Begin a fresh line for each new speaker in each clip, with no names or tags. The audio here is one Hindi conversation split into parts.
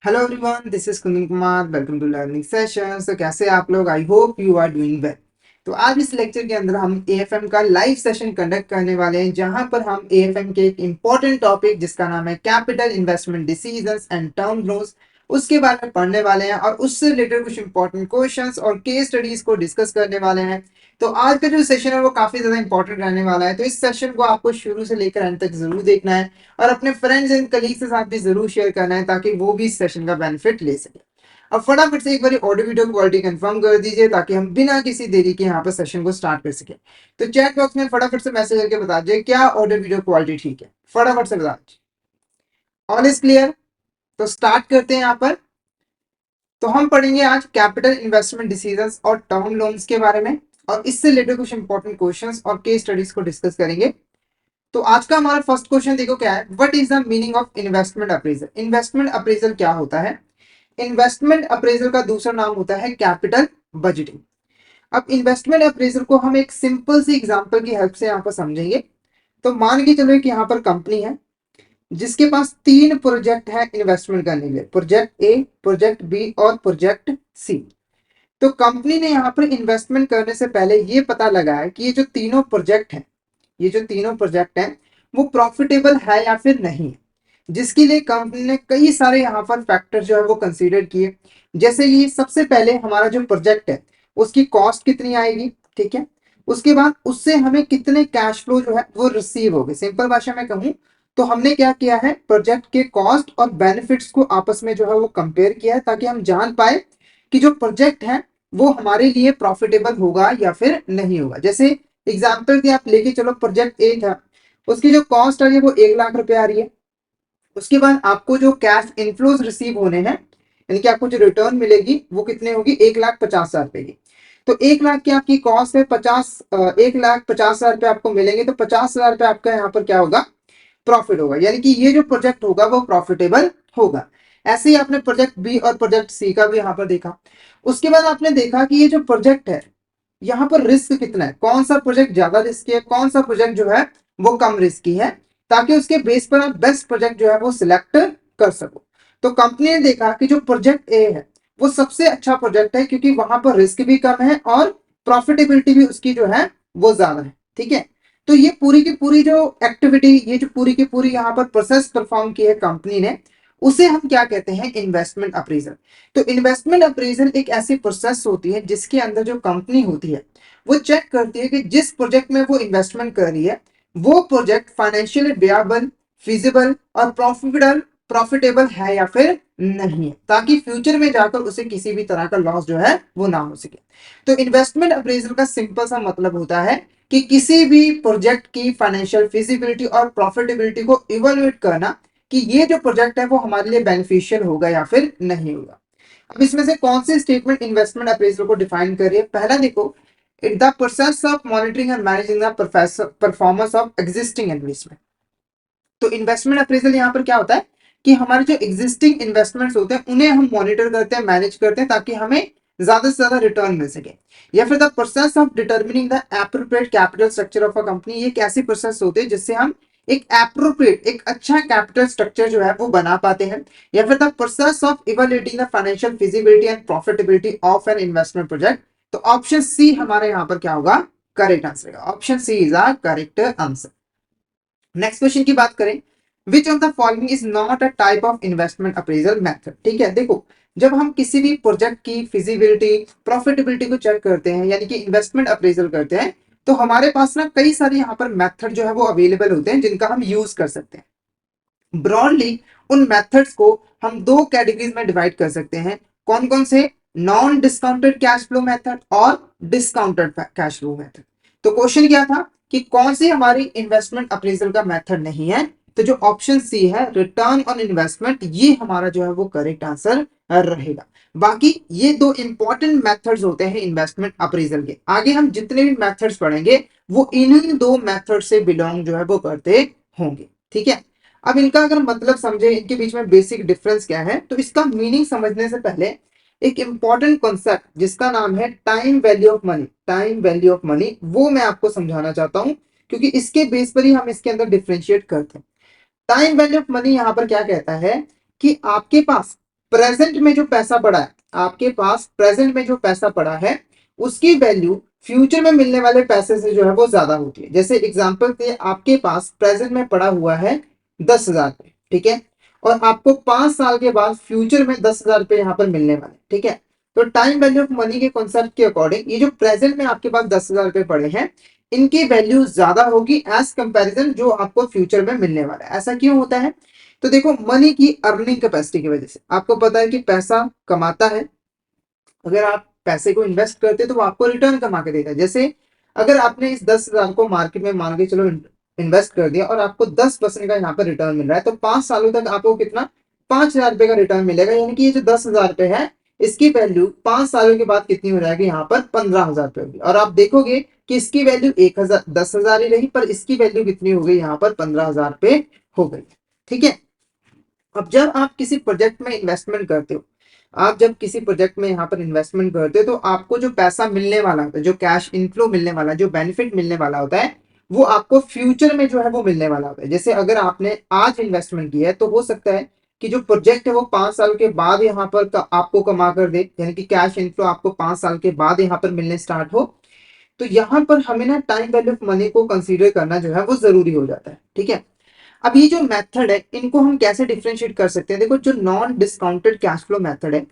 Hello everyone, this is Kundan Kumar. Welcome to learning session. तो कैसे आप लोग? I hope you are doing well. तो आज इस लेक्चर के अंदर हम एएफएम का लाइव सेशन कंडक्ट करने वाले हैं, जहां पर हम एएफएम के एक इंपॉर्टेंट टॉपिक जिसका नाम है capital investment decisions and term loans, उसके बारे में पढ़ने वाले हैं और उससे रिलेटेड कुछ इंपॉर्टेंट क्वेश्चंस और केस स्टडीज को डिस्कस करने वाले हैं। तो आज का जो सेशन है वो काफी ज्यादा इंपॉर्टेंट रहने वाला है, तो इस सेशन को आपको शुरू से लेकर अंत तक जरूर देखना है और अपने फ्रेंड्स एंड कलीग्स के साथ भी जरूर शेयर करना है, ताकि वो भी इस सेशन का बेनिफिट ले सके। अब फटाफट से एक बार ऑडियो वीडियो क्वालिटी कंफर्म कर दीजिए, ताकि हम बिना किसी देरी के यहाँ पर सेशन को स्टार्ट कर सके। तो चैट बॉक्स में फटाफट से मैसेज करके बता दीजिए क्या ऑडियो वीडियो क्वालिटी ठीक है। फटाफट से बता दीजिए। All is clear? तो स्टार्ट करते हैं यहाँ पर। तो हम पढ़ेंगे आज कैपिटल इन्वेस्टमेंट डिसीजंस और टर्म लोन्स के बारे में, और इससे रिलेटेड कुछ इंपॉर्टेंट क्वेश्चंस और केस स्टडीज को डिस्कस करेंगे। तो आज का हमारा फर्स्ट क्वेश्चन देखो क्या है। What is the meaning of investment appraisal? Investment appraisal क्या होता है? इन्वेस्टमेंट अप्रेजल का दूसरा नाम होता है कैपिटल बजटिंग। अब इन्वेस्टमेंट अप्रेजल को हम एक सिंपल सी एग्जांपल की हेल्प से यहाँ पर समझेंगे। तो मान के चलो कि यहाँ पर कंपनी है जिसके पास तीन प्रोजेक्ट है इन्वेस्टमेंट करने के लिए, प्रोजेक्ट ए, प्रोजेक्ट बी और प्रोजेक्ट सी। तो कंपनी ने यहाँ पर इन्वेस्टमेंट करने से पहले ये पता लगाया कि ये जो तीनों प्रोजेक्ट हैं, ये जो तीनों प्रोजेक्ट हैं वो प्रॉफिटेबल है या फिर नहीं है, जिसके लिए कंपनी ने कई सारे यहाँ पर फैक्टर जो है वो कंसीडर किए। जैसे ये सबसे पहले हमारा जो प्रोजेक्ट है उसकी कॉस्ट कितनी आएगी, ठीक है। उसके बाद उससे हमें कितने कैश फ्लो जो है वो रिसीव होंगे। सिंपल भाषा में कहूँ तो हमने क्या किया है, प्रोजेक्ट के कॉस्ट और बेनिफिट्स को आपस में जो है वो कंपेयर किया है, ताकि हम जान पाए कि जो प्रोजेक्ट है वो हमारे लिए प्रॉफिटेबल होगा या फिर नहीं होगा। जैसे एग्जाम्पल की आप लेके चलो, प्रोजेक्ट ए था, उसकी जो कॉस्ट आ रही है वो 1 लाख रुपए आ रही है। उसके बाद आपको जो कैश इनफ्लोज रिसीव होने हैं, यानी कि आपको जो रिटर्न मिलेगी वो कितने होगी, 1,50,000 रुपए की। तो 1 लाख की आपकी कॉस्ट है 50, 1,50,000 रुपए आपको मिलेंगे, तो 50,000 रुपए आपका यहाँ पर क्या होगा, प्रॉफिट होगा। यानी कि ये जो प्रोजेक्ट होगा वो प्रॉफिटेबल होगा। ऐसे ही आपने प्रोजेक्ट बी और प्रोजेक्ट सी का भी यहाँ पर देखा। उसके बाद आपने देखा कि ये जो प्रोजेक्ट है यहाँ पर रिस्क कितना है, कौन सा प्रोजेक्ट ज्यादा रिस्की है, कौन सा प्रोजेक्ट जो है वो कम रिस्की है, ताकि उसके बेस पर आप बेस्ट प्रोजेक्ट जो है वो सिलेक्ट कर सको। तो कंपनी ने देखा कि जो प्रोजेक्ट ए है वो सबसे अच्छा प्रोजेक्ट है, क्योंकि वहां पर रिस्क भी कम है और प्रॉफिटेबिलिटी भी उसकी जो है वो ज्यादा है, ठीक है। तो ये पूरी की पूरी जो एक्टिविटी, ये जो पूरी की पूरी यहाँ पर प्रोसेस परफॉर्म की है कंपनी ने, उसे हम क्या कहते हैं, इन्वेस्टमेंट अप्रेजल। तो इन्वेस्टमेंट अप्रेजल एक ऐसी प्रोसेस होती है जिसके अंदर जो कंपनी होती है वो चेक करती है कि जिस प्रोजेक्ट में वो इन्वेस्टमेंट कर रही है वो प्रोजेक्ट फाइनेंशियली विएबल, फिजिबल और प्रॉफिटेबल है या फिर नहीं है, ताकि फ्यूचर में जाकर उसे किसी भी तरह का लॉस जो है वो ना हो सके। तो इन्वेस्टमेंट अप्रेजल का सिंपल सा मतलब होता है कि किसी भी प्रोजेक्ट की फाइनेंशियल फिजिबिलिटी और प्रॉफिटेबिलिटी को इवेलुएट करना, कि ये जो प्रोजेक्ट है वो हमारे लिए बेनिफिशियल होगा या फिर नहीं होगा। अब इसमें से कौन सी स्टेटमेंट इन्वेस्टमेंट अप्रेजल को डिफाइन कर रही है? पहला देखो, it the process of monitoring and managing the performance of existing investment. तो इन्वेस्टमेंट अप्रेजल यहाँ पर क्या होता है कि हमारे जो एग्जिस्टिंग इन्वेस्टमेंट्स होते हैं उन्हें हम मॉनिटर करते हैं, मैनेज करते हैं, ताकि हमें ज्यादा से ज्यादा रिटर्न मिल सके। या फिर the process of determining the appropriate capital structure of a company. ये एक ऐसी प्रोसेस होती है जिससे हम एक एप्रोप्रिएट, एक अच्छा कैपिटल स्ट्रक्चर जो है वो बना पाते हैं। या फिर the process of evaluating the financial feasibility and profitability of an investment project. तो ऑप्शन सी हमारे यहाँ पर क्या होगा, correct answer. Option C is a correct answer. Next question की बात करें, which of the following is not a type of investment appraisal method. ठीक है, देखो, जब हम किसी भी प्रोजेक्ट की फिजिबिलिटी, प्रॉफिटेबिलिटी को चेक करते हैं, यानी कि इन्वेस्टमेंट अप्रेजल करते हैं, तो हमारे पास ना कई सारे यहाँ पर मेथड जो है वो अवेलेबल होते हैं जिनका हम यूज कर सकते हैं। ब्रॉडली उन मेथड्स को हम दो कैटेगरीज में डिवाइड कर सकते हैं। कौन कौन से? Non discounted cash flow method और डिस्काउंटेड कैश फ्लो मेथड। तो क्वेश्चन क्या था कि कौन सी हमारी इन्वेस्टमेंट अप्रेजल का मेथड नहीं है? तो जो ऑप्शन सी है, रिटर्न ऑन इन्वेस्टमेंट, ये हमारा जो है वो करेक्ट आंसर रहेगा। बाकी ये दो इंपॉर्टेंट मेथड्स होते हैं इन्वेस्टमेंट अप्रेजल के। आगे हम जितने भी मेथड्स पढ़ेंगे वो इन्हीं दो मेथड से बिलोंग जो है वो करते होंगे, ठीक है। अब इनका अगर मतलब समझे, इनके बीच में बेसिक डिफरेंस क्या है, तो इसका मीनिंग समझने से पहले एक इंपॉर्टेंट कॉन्सेप्ट जिसका नाम है time value of money, time value of money, वो मैं आपको समझाना चाहता हूं, क्योंकि इसके बेस पर ही हम इसके अंदर डिफरेंशिएट करते हैं। टाइम वैल्यू ऑफ मनी यहां पर क्या कहता है कि आपके पास प्रेजेंट में जो पैसा पड़ा है आपके पास, प्रेजेंट में जो पैसा पड़ा है उसकी वैल्यू फ्यूचर में मिलने वाले पैसे से जो है वो ज्यादा होती है। जैसे एग्जांपल पे आपके पास प्रेजेंट में पड़ा हुआ है 10,000 रुपये, ठीक है, और आपको 5 साल के बाद फ्यूचर में 10,000 रुपये यहाँ पर मिलने वाले, ठीक है। तो टाइम वैल्यू ऑफ मनी के कॉन्सेप्ट के अकॉर्डिंग ये जो प्रेजेंट में आपके पास 10,000 रुपये पड़े हैं इनकी वैल्यू ज्यादा होगी एज कंपैरिजन जो आपको फ्यूचर में मिलने वाला है। ऐसा क्यों होता है? तो देखो, मनी की अर्निंग कैपेसिटी की वजह से आपको पता है कि पैसा कमाता है, अगर आप पैसे को इन्वेस्ट करते तो वो आपको रिटर्न कमा के देता है। जैसे अगर आपने इस 10,000 को मार्केट में मान के चलो इन्वेस्ट कर दिया और आपको 10% का यहाँ पर रिटर्न मिल रहा है, तो 5 सालों तक आपको कितना, 5,000 रुपए का रिटर्न मिलेगा। यानी कि ये जो 10,000 रुपए है इसकी वैल्यू 5 सालों के बाद कितनी हो जाएगी, यहाँ पर 15,000 रुपए होगी। और आप देखोगे कि इसकी वैल्यू 1,000 10,000 ही रही, पर इसकी वैल्यू कितनी हो गई, यहाँ पर 15,000 रुपए हो गई। ठीक है। अब जब आप किसी प्रोजेक्ट में इन्वेस्टमेंट करते हो, आप जब किसी प्रोजेक्ट में यहाँ पर इन्वेस्टमेंट करते हो तो आपको जो पैसा मिलने वाला होता है, जो कैश इनफ्लो मिलने वाला, जो बेनिफिट मिलने वाला होता है, वो आपको फ्यूचर में जो है वो मिलने वाला होता है। जैसे अगर आपने आज इन्वेस्टमेंट किया है तो हो सकता है कि जो प्रोजेक्ट है वो 5 साल के बाद यहाँ पर आपको कमा कर दे, यानी कि कैश इनफ्लो आपको 5 साल के बाद यहाँ पर मिलने स्टार्ट हो। तो यहाँ पर हमें ना टाइम वैल्यू ऑफ मनी को कंसीडर करना जो है वो जरूरी हो जाता है। ठीक है। अब ये जो मेथड है इनको हम कैसे डिफरेंशिएट कर सकते हैं? देखो, जो non discounted cash flow method है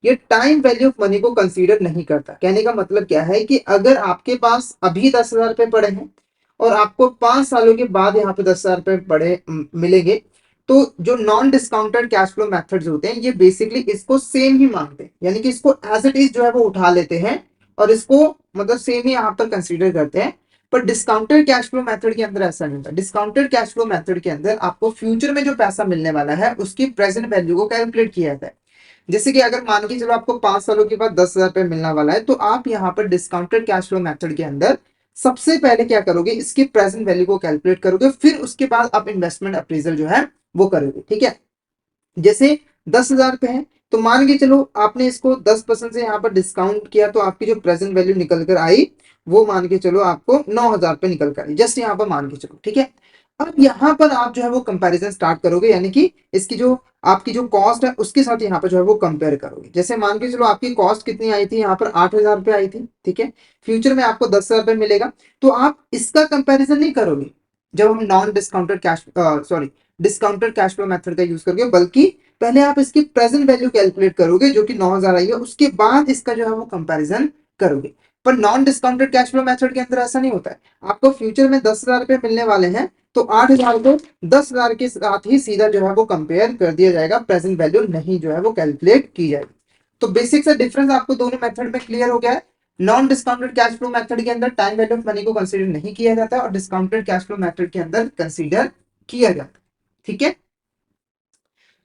ये टाइम वैल्यू ऑफ मनी को कंसीडर नहीं करता। कहने का मतलब क्या है कि अगर आपके पास अभी 10,000 रुपए पड़े हैं और आपको 5 सालों के बाद यहाँ पे 10,000 रुपए पड़े मिलेंगे, तो जो non discounted cash flow methods होते हैं ये बेसिकली इसको सेम ही मांगते हैं, यानी कि इसको एज इट इज जो है वो उठा लेते हैं और इसको मतलब सेम ही यहाँ पर कंसीडर करते हैं। पर डिस्काउंटेड कैश फ्लो मेथड के अंदर ऐसा नहीं होता। डिस्काउंटेड कैश फ्लो मेथड के अंदर आपको फ्यूचर में जो पैसा मिलने वाला है उसकी प्रेजेंट वैल्यू को कैलकुलेट किया जाता है। जैसे कि अगर मान के चलो आपको 5 सालों के बाद 10,000 रुपए मिलना वाला है, तो आप यहाँ पर डिस्काउंटेड कैश फ्लो मेथड के अंदर सबसे पहले क्या करोगे, इसकी प्रेजेंट वैल्यू को कैलकुलेट करोगे, फिर उसके बाद आप इन्वेस्टमेंट अप्रेजल जो है वो करोगे। ठीक है। जैसे 10,000 रुपए है तो मान के चलो आपने इसको 10% से यहाँ पर डिस्काउंट किया तो आपकी जो प्रेजेंट वैल्यू निकल कर आई वो मान के चलो आपको 9,000 रुपए निकल कर आई, जस्ट यहाँ पर मान के चलो। ठीक है। अब यहाँ पर आप जो है वो कंपैरिजन स्टार्ट करोगे, यानी कि इसकी जो आपकी जो कॉस्ट है उसके साथ यहाँ पर जो है वो कंपेयर करोगे। जैसे मान के चलो आपकी कॉस्ट कितनी आई थी, यहाँ पर 8,000 रुपए आई थी। ठीक है। फ्यूचर में आपको 10,000 रुपए मिलेगा, तो आप इसका कंपेरिजन नहीं करोगे जब हम non discounted cash sorry discounted cash flow method का यूज करोगे, बल्कि पहले आप इसकी प्रेजेंट वैल्यू कैलकुलेट करोगे जो कि 9,000 आई है, उसके बाद इसका जो है वो कंपैरिजन करोगे। पर non discounted cash flow method के अंदर ऐसा नहीं होता है। आपको फ्यूचर में 10,000 रुपए मिलने वाले हैं तो 8,000 को 10,000 के साथ ही सीधा जो है वो कंपेयर कर दिया जाएगा, प्रेजेंट वैल्यू नहीं जो है वो कैलकुलेट की जाएगी। तो बेसिक सा डिफरेंस आपको दोनों मेथड में क्लियर हो गया है। Non discounted cash flow method के अंदर टाइम वैल्यू ऑफ मनी को कंसीडर नहीं किया जाता है और डिस्काउंटेड कैश फ्लो मेथड के अंदर कंसीडर किया जाता है। ठीक है।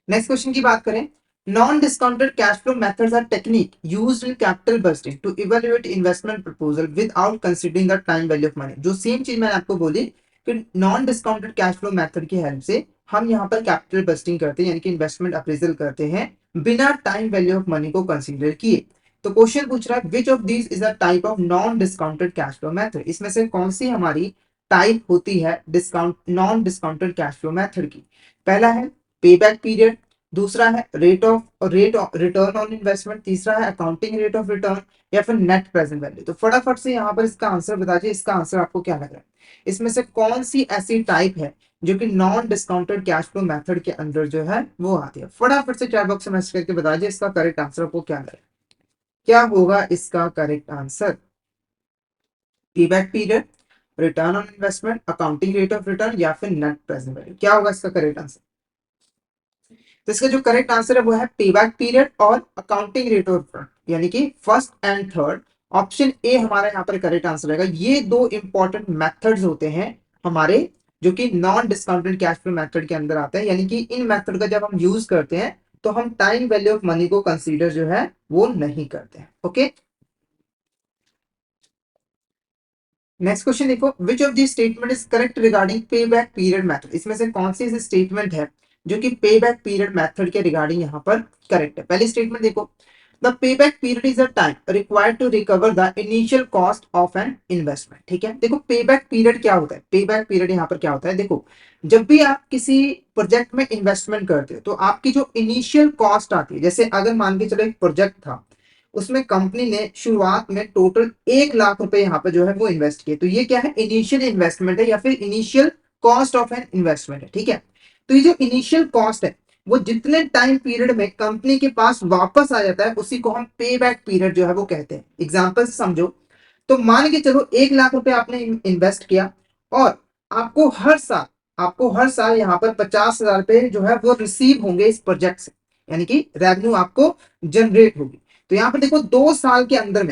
नेक्स्ट क्वेश्चन की बात करें, non discounted cash flow methods are technique used in capital budgeting to evaluate investment proposal without considering the time value of money. जो सेम चीज मैंने आपको बोली कि non discounted cash flow method की हेल्प से हम यहाँ पर कैपिटल बजटिंग करते हैं, यानी कि इन्वेस्टमेंट अप्रेजल करते हैं बिना टाइम वैल्यू ऑफ मनी को कंसीडर किए। तो क्वेश्चन पूछ रहा है which of these is a type of non discounted cash flow method, इसमें से कौन सी हमारी टाइप होती है discount non discounted cash flow method की? पहला है पे बैक पीरियड, दूसरा है rate of return on investment, तीसरा है अकाउंटिंग रेट ऑफ रिटर्न, या फिर नेट प्रेजेंट वैल्यू। तो फटाफट से यहाँ पर इसका आंसर बता दीजिए, इसका आंसर आपको क्या लग रहा है? इसमें से कौन सी ऐसी टाइप है जो कि non discounted cash flow method के अंदर जो है वो आती है? फटाफट से चैट बॉक्स में मैसेज करके बता दीजिए इसका करेक्ट आंसर आपको क्या लग रहा है, क्या होगा इसका करेक्ट आंसर? पे back period, return on investment, accounting rate of return, या फिर नेट प्रेजेंट वैल्यू, क्या होगा इसका करेक्ट आंसर? तो इसका जो करेक्ट आंसर है वो है पे बैक पीरियड और अकाउंटिंग रेट ऑफ रिटर्न, यानी कि first and third. Option A हमारा यहाँ पर करेक्ट आंसर रहेगा। ये दो इंपॉर्टेंट मेथड्स होते हैं हमारे जो कि non discounted cash flow method के अंदर आते हैं, यानी कि इन मेथड का जब हम यूज करते हैं तो हम टाइम वैल्यू ऑफ मनी को कंसीडर जो है वो नहीं करते हैं। ओके। नेक्स्ट क्वेश्चन देखो, which of the statement is correct regarding pay back period method, इसमें से कौन सी स्टेटमेंट है जो कि पे बैक पीरियड मेथड के रिगार्डिंग यहाँ पर करेक्ट है? पहली स्टेटमेंट देखो, the payback period is a time required to recover the initial cost of an investment. ठीक है, देखो पेबैक पीरियड क्या होता है, पेबैक पीरियड यहाँ पर क्या होता है, देखो जब भी आप किसी प्रोजेक्ट में इन्वेस्टमेंट करते हो तो आपकी जो इनिशियल कॉस्ट आती है, जैसे अगर मान के चलो एक प्रोजेक्ट था, उसमें कंपनी ने शुरुआत में टोटल 1 लाख रुपए यहाँ पर जो है वो इन्वेस्ट किए, तो ये क्या है, इनिशियल इन्वेस्टमेंट है या फिर initial cost of an investment है। ठीक है, तो ये जो इनिशियल कॉस्ट है वो जितने टाइम पीरियड में कंपनी के पास वापस आ जाता है उसी को हम पे बैक पीरियड जो है वो कहते हैं। एग्जांपल से समझो, तो मान के चलो 1 लाख रुपए आपने इन्वेस्ट किया और आपको हर साल यहाँ पर 50,000 रुपए जो है वो रिसीव होंगे इस प्रोजेक्ट से, यानी कि रेवेन्यू आपको जनरेट होगी। तो यहाँ पर देखो 2 साल के अंदर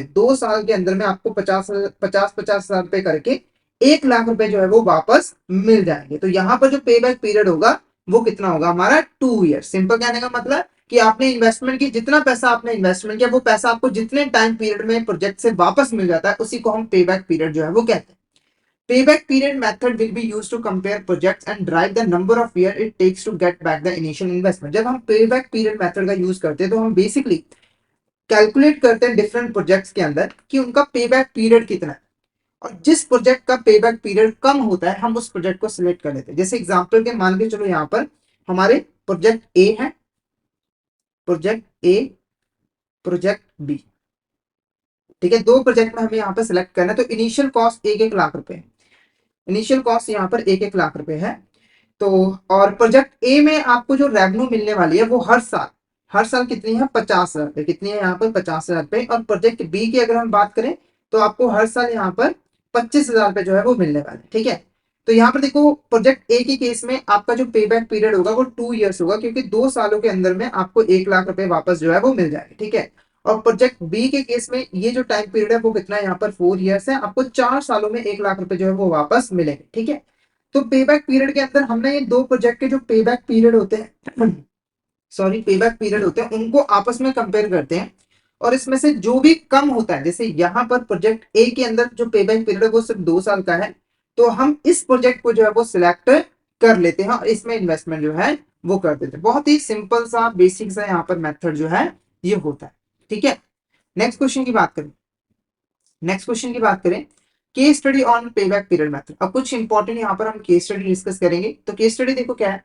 में आपको 50,000 रुपए करके 1 लाख रुपए जो है वो वापस मिल जाएंगे। तो यहाँ पर जो पे बैक पीरियड होगा वो कितना होगा हमारा 2 ईयर। सिंपल कहने का मतलब कि आपने इन्वेस्टमेंट की, जितना पैसा आपने इन्वेस्टमेंट किया वो पैसा आपको जितने टाइम पीरियड में प्रोजेक्ट से वापस मिल जाता है उसी को हम पे बैक पीरियड जो है वो कहते हैं। Payback period method will be used to compare projects and drive the number of year it takes to get back the initial investment। जब हम payback period method का यूज करते हैं तो हम बेसिकली कैलकुलेट करते हैं डिफरेंट प्रोजेक्ट्स के अंदर कि उनका पेबैक पीरियड कितना है, और जिस प्रोजेक्ट का पेबैक पीरियड कम होता है हम उस प्रोजेक्ट को सिलेक्ट कर लेते हैं। जैसे एग्जांपल के मान के चलो यहाँ पर हमारे प्रोजेक्ट ए है, प्रोजेक्ट ए, प्रोजेक्ट बी। ठीक है, दो प्रोजेक्ट में हमें यहाँ पर सिलेक्ट करना है, तो इनिशियल कॉस्ट 1-1 लाख रुपए है, इनिशियल कॉस्ट यहाँ पर 1-1 लाख रुपए है। तो और प्रोजेक्ट ए में आपको जो रेवेन्यू मिलने वाली है वो हर साल कितनी है, 50,000 रुपए, कितनी है यहाँ पर 50,000 रुपए। और प्रोजेक्ट बी की अगर हम बात करें तो आपको हर साल यहाँ पर 25,000 रुपए जो है वो मिलने वाले। ठीक है, तो यहाँ पर देखो प्रोजेक्ट ए के केस में आपका जो पे बैक पीरियड होगा वो 2 ईयर्स होगा, क्योंकि 2 सालों के अंदर में आपको 1 लाख रुपए वापस जो है वो मिल जाएंगे। ठीक है, और प्रोजेक्ट बी के केस में ये जो टाइम पीरियड है वो कितना है, यहाँ पर 4 ईयर्स है, आपको 4 सालों में 1 लाख रुपए जो है वो वापस मिलेंगे। ठीक है, तो पेबैक पीरियड के अंदर हमने ये दो प्रोजेक्ट के जो पेबैक पीरियड होते हैं सॉरी पेबैक पीरियड होते हैं उनको आपस में कंपेयर करते हैं, और इसमें से जो भी कम होता है, जैसे यहाँ पर प्रोजेक्ट ए के अंदर जो पेबैक पीरियड है वो सिर्फ 2 साल का है, तो हम इस प्रोजेक्ट को जो है वो सिलेक्ट कर लेते हैं और इसमें इन्वेस्टमेंट जो है वो कर देते हैं। बहुत ही सिंपल सा बेसिक सा यहाँ पर मेथड जो है ये होता है। ठीक है, नेक्स्ट क्वेश्चन की बात करें, case study on payback period method. अब कुछ इंपॉर्टेंट यहाँ पर हम केस स्टडी डिस्कस करेंगे। तो केस स्टडी देखो क्या है,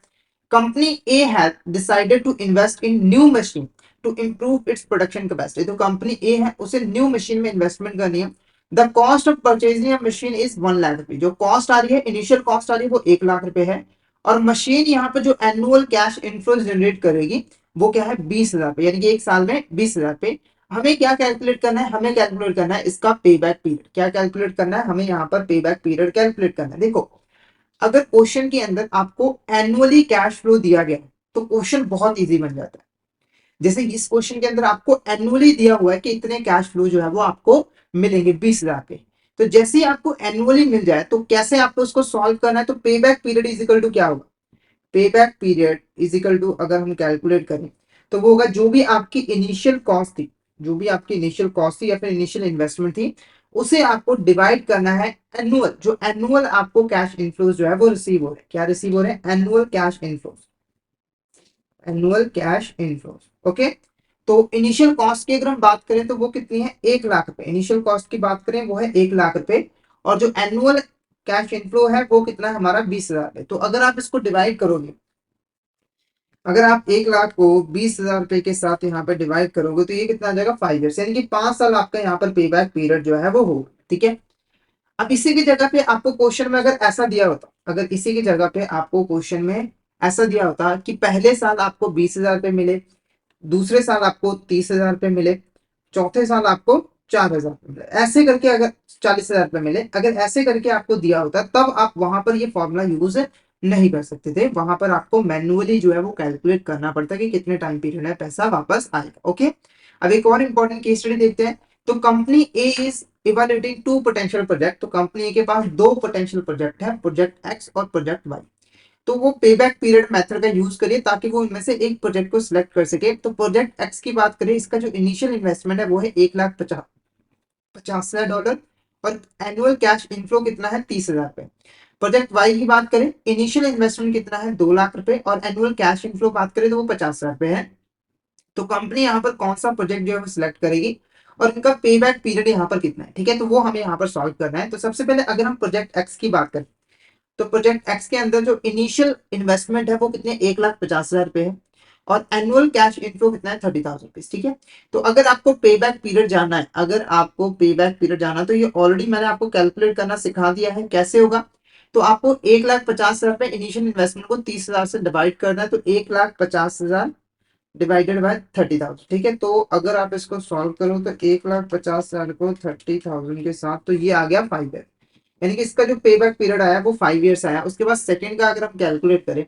company A has decided to invest in new machine to improve its production capacity. तो कंपनी ए है उसे न्यू मशीन में इन्वेस्टमेंट करनी है। The cost of purchasing a machine is 1 lakh रुपए। जो कॉस्ट आ रही है, इनिशियल कॉस्ट आ रही है वो 1 लाख रुपए है, और मशीन यहाँ पर जो एनुअल कैश इनफ्लो जनरेट करेगी वो क्या है, 20,000 रुपए, यानी कि एक साल में 20,000 रुपए। हमें क्या कैलकुलेट करना है, हमें कैलकुलेट करना है इसका पे बैक पीरियड। क्या कैलकुलेट करना है, हमें यहाँ पर पे बैक पीरियड कैलकुलेट करना है। देखो अगर क्वेश्चन के अंदर आपको एनुअली कैश फ्लो दिया गया है तो क्वेश्चन बहुत इजी बन जाता है। जैसे इस क्वेश्चन के अंदर आपको एनुअली दिया हुआ है कि इतने कैश फ्लो जो है वो आपको मिलेंगे 20,000 के, तो जैसे ही आपको एनुअली मिल जाए तो कैसे आपको उसको सॉल्व करना है, तो pay back period is equal to क्या होगा, pay back period is equal to अगर हम कैलकुलेट करें तो वो होगा जो भी आपकी इनिशियल कॉस्ट थी, या फिर इनिशियल इन्वेस्टमेंट थी, उसे आपको डिवाइड करना है एनुअल, जो एनुअल आपको कैश इनफ्लोज जो है वो रिसीव हो रहे हैं। क्या रिसीव हो रहे हैं, एनुअल कैश इनफ्लोज, ओके। तो इनिशियल कॉस्ट की अगर हम बात करें तो वो कितनी है, 1 लाख रुपए, इनिशियल कॉस्ट की बात करें वो है 1 लाख रुपए, और जो एनुअल कैश इनफ्लो है वो कितना है हमारा 20,000 है। तो अगर आप इसको डिवाइड करोगे, अगर आप 1 लाख को 20,000 रुपए के साथ यहाँ पे डिवाइड करोगे तो ये कितना आ जाएगा, 5 ईयर्स, यानी कि 5 साल आपका यहाँ पर पे बैक पीरियड जो है वो होगा। ठीक है, अब इसी की जगह पे आपको क्वेश्चन में अगर ऐसा दिया होता, अगर इसी की जगह पे आपको क्वेश्चन में ऐसा दिया होता कि पहले साल आपको 20,000 रुपए मिले, दूसरे साल आपको 30,000 रुपए मिले, चौथे साल आपको 4,000 रुपए मिले, ऐसे करके अगर 40,000 रुपए मिले, अगर ऐसे करके आपको दिया होता तब आप वहां पर ये फॉर्मूला यूज नहीं कर सकते थे, वहां पर आपको मैन्युअली जो है वो कैलकुलेट करना पड़ता कि कितने टाइम पीरियड में पैसा वापस आएगा। ओके, अब एक और इंपॉर्टेंट केस स्टडी देखते हैं। तो company A is evaluating 2 potential project. तो कंपनी ए के पास 2 पोटेंशियल प्रोजेक्ट है, प्रोजेक्ट एक्स और प्रोजेक्ट वाई। तो वो पेबैक पीरियड मेथड का यूज करिए ताकि वो इनमें से एक प्रोजेक्ट को सिलेक्ट कर सके। तो प्रोजेक्ट एक्स की बात करें, इसका जो इनिशियल इन्वेस्टमेंट है वो है 1,50,000 डॉलर, और एनुअल कैश इनफ्लो कितना है, 30,000 रुपए। प्रोजेक्ट वाई की बात करें, इनिशियल इन्वेस्टमेंट कितना है, 2 लाख रुपए, और एनुअल कैश इनफ्लो बात करें तो वो 50,000 रुपए है। तो कंपनी यहाँ पर कौन सा प्रोजेक्ट जो है वो सिलेक्ट करेगी और इनका पे बैक पीरियड यहाँ पर कितना है, ठीक है, तो वो हमें यहाँ पर सॉल्व करना है। तो सबसे पहले अगर हम प्रोजेक्ट एक्स की बात करें तो प्रोजेक्ट एक्स के अंदर जो इनिशियल इन्वेस्टमेंट है वो कितने 1,50,000 रुपए है और एनुअल कैश इनफ्लो कितना है 30,000 रुपीज, ठीक है। तो अगर आपको पे बैक पीरियड जानना है, अगर आपको पे बैक पीरियड जानना है तो ये ऑलरेडी मैंने आपको कैलकुलेट करना सिखा दिया है कैसे होगा। तो आपको 1,50,000 रुपए इनिशियल इन्वेस्टमेंट को 30,000 से डिवाइड करना है, तो 1,50,000 डिवाइडेड बाय 30,000, ठीक है। तो अगर आप इसको सॉल्व करो तो 1,50,000 को 30,000 के साथ तो ये आ गया 5 ईयर, यानी कि इसका जो पे बैक पीरियड आया वो 5 ईयर्स आया। उसके बाद सेकंड का अगर हम कैलकुलेट करें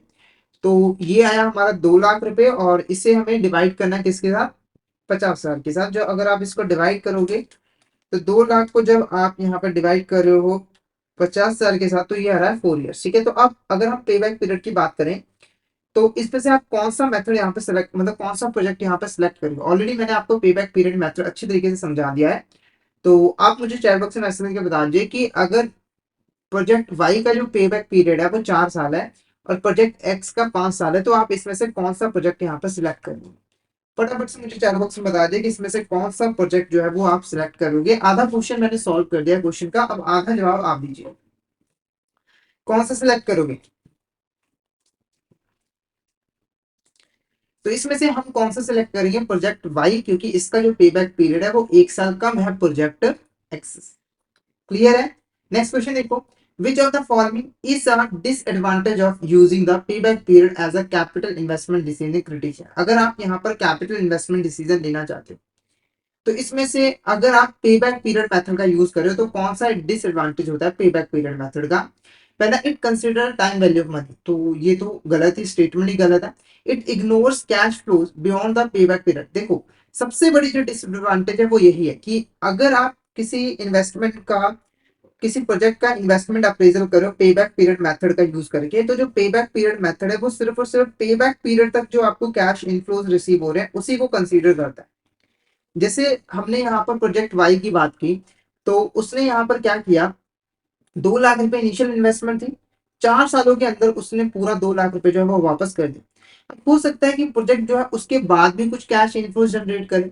तो ये आया हमारा 2 लाख रुपए और इसे हमें डिवाइड करना है किसके साथ, 50,000 के साथ। जो अगर आप इसको डिवाइड करोगे तो 2 लाख को जब आप यहाँ पर डिवाइड कर रहे हो 50,000 के साथ तो ये आ रहा है 4 ईयर्स, ठीक है। तो अब अगर हम पे बैक पीरियड की बात करें तो इसमें से आप कौन सा मेथड यहाँ पे सेलेक्ट, मतलब कौन सा प्रोजेक्ट यहाँ पे सेलेक्ट करेंगे। ऑलरेडी मैंने आपको पे बैक पीरियड मेथड अच्छी तरीके से समझा दिया है। तो आप मुझे चैट बॉक्स में मैसेज करके बता दीजिए कि अगर प्रोजेक्ट वाई का जो पे बैक पीरियड है वो 4 साल है और प्रोजेक्ट एक्स का 5 साल है, तो आप इसमें से कौन सा प्रोजेक्ट यहाँ पर सिलेक्ट करेंगे। फटाफट से मुझे चैट बॉक्स में बता दिए कि इसमें से कौन सा प्रोजेक्ट जो है वो आप सिलेक्ट करोगे। आधा क्वेश्चन मैंने सॉल्व कर दिया क्वेश्चन का, अब आधा जवाब आप दीजिए, कौन सा सिलेक्ट करोगे। तो इसमें से हम कौन सा सिलेक्ट करेंगे, प्रोजेक्ट वाई, क्योंकि इसका जो पे बैक पीरियड है वो 1 साल कम है प्रोजेक्ट एक्स। क्लियर है। नेक्स्ट क्वेश्चन देखो, which of the following is a disadvantage of using the pay back period as a capital investment decision criteria. अगर आप यहाँ पर कैपिटल इन्वेस्टमेंट डिसीजन लेना चाहते हो तो इसमें से अगर आप पे बैक पीरियड मेथड का यूज कर रहे हो तो कौन सा डिसएडवांटेज होता है पे बैक पीरियड मेथड का। पहला, it consider time value of money, तो ये तो गलत ही, स्टेटमेंट ही गलत है। It ignores cash flows beyond the pay back period. देखो सबसे बड़ी जो डिसएडवांटेज है वो यही है कि अगर आप किसी इन्वेस्टमेंट का, किसी प्रोजेक्ट का इन्वेस्टमेंट अप्रेजल करो पे बैक पीरियड मेथड का यूज करके, तो जो पे बैक पीरियड मेथड है वो सिर्फ और सिर्फ पे बैक पीरियड तक जो आपको कैश इनफ्लोज रिसीव हो रहे हैं उसी को कंसीडर करता है। जैसे हमने यहाँ पर प्रोजेक्ट वाई की बात की तो उसने यहाँ पर क्या किया, 2 लाख रुपए इनिशियल इन्वेस्टमेंट थी, 4 सालों के अंदर उसने पूरा 2 लाख रुपए जो है वो वापस कर दिया। अब हो सकता है कि प्रोजेक्ट जो है उसके बाद भी कुछ कैश इनफ्लोज जनरेट करे,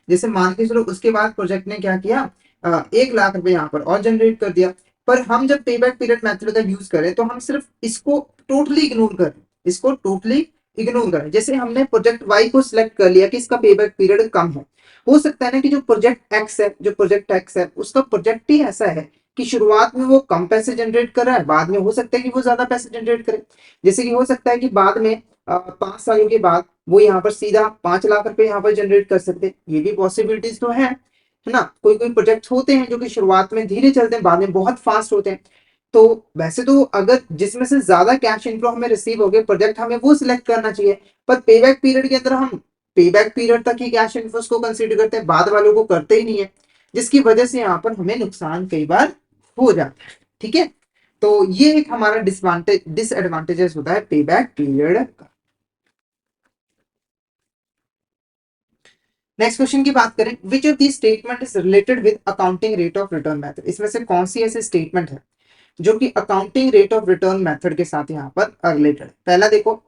जैसे मान के चलो उसके बाद प्रोजेक्ट ने क्या किया, 1 लाख रुपए यहाँ पर और जनरेट कर दिया। पर हम जब पे बैक पीरियड मेथड का यूज करें तो हम सिर्फ इसको टोटली इग्नोर करें, इसको टोटली इग्नोर करें। जैसे हमने प्रोजेक्ट वाई को सिलेक्ट कर लिया कि इसका पे बैक पीरियड कम है, हो सकता है ना कि जो प्रोजेक्ट एक्स है, जो प्रोजेक्ट एक्स है उसका प्रोजेक्ट ही ऐसा है कि शुरुआत में वो कम पैसे जनरेट कर रहा है, बाद में हो सकता है कि वो ज्यादा पैसे जनरेट करे। जैसे कि हो सकता है कि बाद में 5 सालों के बाद वो यहाँ पर सीधा 5 लाख रुपए यहाँ पर जनरेट कर सकते हैं, ये भी पॉसिबिलिटीज तो है ना। कोई कोई प्रोजेक्ट होते हैं जो कि शुरुआत में धीरे चलते हैं, बाद में बहुत फास्ट होते हैं। तो वैसे तो अगर जिसमें से ज्यादा कैश इनफ्लो हमें रिसीव हो गए प्रोजेक्ट, हमें वो सिलेक्ट करना चाहिए। पर पे बैक पीरियड के अंदर हम पे बैक पीरियड तक ही कैश इनफ्लोस को कंसीडर करते हैं, बाद वालों को करते ही नहीं है, जिसकी वजह से यहाँ पर हमें नुकसान कई बार हो जाता है, ठीक है। तो ये एक हमारा डिसएडवांटेजेस होता है पे बैक पीरियड का। नेक्स्ट क्वेश्चन की बात करें, which of the statement is related with accounting rate of return method. इसमें से कौन सी ऐसी स्टेटमेंट है जो कि accounting rate of return method के साथ यहाँ पर रिलेटेड है। पहला देखो,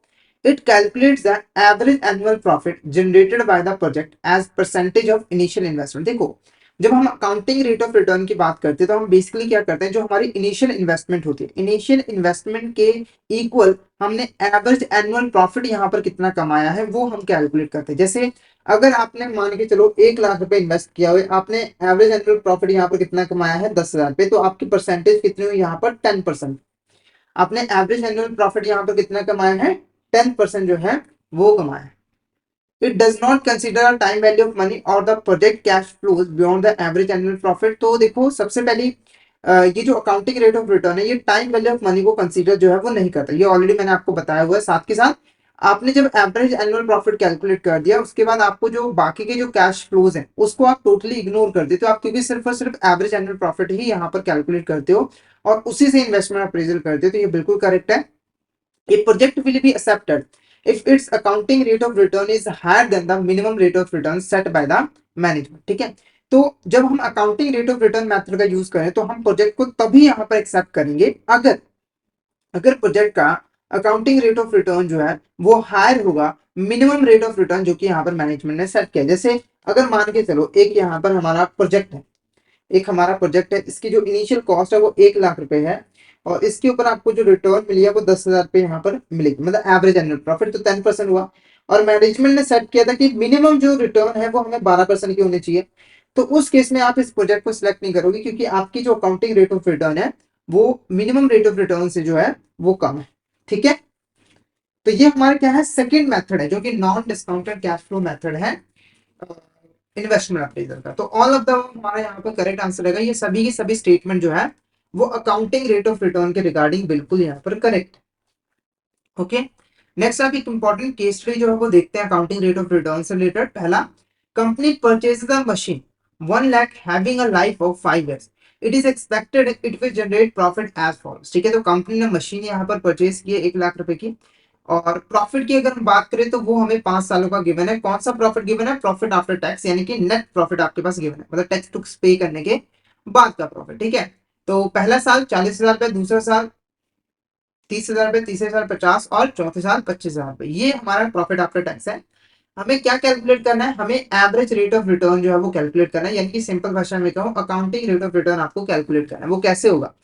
it calculates the average annual profit generated by the project as percentage of initial investment. देखो जब हम अकाउंटिंग रेट ऑफ रिटर्न की बात करते हैं तो हम बेसिकली क्या करते हैं, जो हमारी इनिशियल इन्वेस्टमेंट होती है, इनिशियल इन्वेस्टमेंट के इक्वल हमने एवरेज एनुअल प्रॉफिट यहाँ पर कितना कमाया है वो हम कैलकुलेट करते हैं। जैसे अगर आपने मान के चलो 1 लाख रुपए इन्वेस्ट किया हुआ, आपने एवरेज एनुअल प्रॉफिट यहाँ पर कितना कमाया है 10,000 रुपए, तो आपकी परसेंटेज कितनी हुई यहाँ पर 10%। आपने एवरेज एनुअल प्रॉफिट यहाँ पर कितना कमाया है 10% जो है वो कमाया है। It does not consider time value of money और the project cash flows beyond the average annual profit. तो देखो सबसे पहली ये जो अकाउंटिंग रेट ऑफ रिटर्न है ये टाइम वैल्यू ऑफ मनी को कंसीडर जो है वो नहीं करता, ये ऑलरेडी मैंने आपको बताया हुआ है। साथ के साथ आपने जब एवरेज एनुअल प्रॉफिट कैलकुलेट कर दिया उसके बाद आपको जो बाकी के जो कैश फ्लोज हैं उसको आप टोटली इग्नोर कर देते हो आप, क्योंकि सिर्फ और सिर्फ एवरेज एनुअल प्रॉफिट ही यहाँ पर कैलकुलेट करते हो और उसी से इन्वेस्टमेंट अप्रेजल करते हो, तो ये बिल्कुल करेक्ट है। A project will be accepted if its accounting rate of return is higher than the minimum rate of return set by the management, ठीक है। तो जब हम accounting rate of return method का यूज करें तो हम प्रोजेक्ट को तभी यहाँ पर एक्सेप्ट करेंगे अगर अगर प्रोजेक्ट का अकाउंटिंग रेट ऑफ रिटर्न जो है वो हायर होगा मिनिमम रेट ऑफ रिटर्न जो कि यहाँ पर मैनेजमेंट ने सेट किया। जैसे अगर मान के चलो एक यहाँ पर हमारा प्रोजेक्ट है, इसकी जो इनिशियल कॉस्ट है वो 1 लाख रुपए है, और इसके ऊपर आपको जो रिटर्न मिली है वो 10,000 रुपये यहाँ पर मिलेगी, मतलब एवरेज एनुअल प्रॉफिट तो 10% हुआ। और मैनेजमेंट ने सेट किया था कि मिनिमम जो रिटर्न है वो हमें 12% की होनी चाहिए। तो उस केस में आप इस प्रोजेक्ट को सिलेक्ट नहीं करोगे, क्योंकि आपकी जो अकाउंटिंग रेट ऑफ रिटर्न है वो मिनिमम रेट ऑफ रिटर्न से जो है वो कम है। ठीक है, तो ये हमारा क्या है, सेकंड मेथड है जो कि non discounted cash flow method है इन्वेस्टमेंट अप्रेजल का। तो ऑल ऑफ द हमारा यहाँ पर करेक्ट आंसर रहेगा, ये सभी की सभी स्टेटमेंट जो है वो अकाउंटिंग रेट ऑफ रिटर्न के रिगार्डिंग बिल्कुल यहाँ पर करेक्ट। ओके, नेक्स्ट आप एक इंपॉर्टेंट केस स्टडी जो है वो देखते हैं अकाउंटिंग रेट ऑफ रिटर्न से रिलेटेड। पहला, company purchases a machine 1 lakh having a life of 5 years, it is expected it will generate profit as follows. ठीक है, तो कंपनी ने मशीन यहाँ पर परचेज की है 1 लाख रुपए की, और प्रॉफिट की अगर हम बात करें तो वो हमें 5 सालों का गिवन है। कौन सा प्रॉफिट गिवन है, प्रॉफिट आफ्टर टैक्स, यानी कि नेट प्रॉफिट आपके पास गिवन है, मतलब टैक्स टुक्स पे करने के बाद का प्रॉफिट। ठीक है, तो पहला साल 40,000 रुपए, दूसरा साल 30,000 रुपए, तीसरे साल 50, और चौथे साल 25,000 रुपए, ये हमारा प्रॉफिट आफ्टर टैक्स है। हमें क्या कैलकुलेट करना है, हमें एवरेज रेट ऑफ रिटर्न जो है वो कैलकुलेट करना है, यानी कि सिंपल भाषा में कहूँ अकाउंटिंग रेट ऑफ रिटर्न आपको कैलकुलेट करना है। वो कैसे होगा,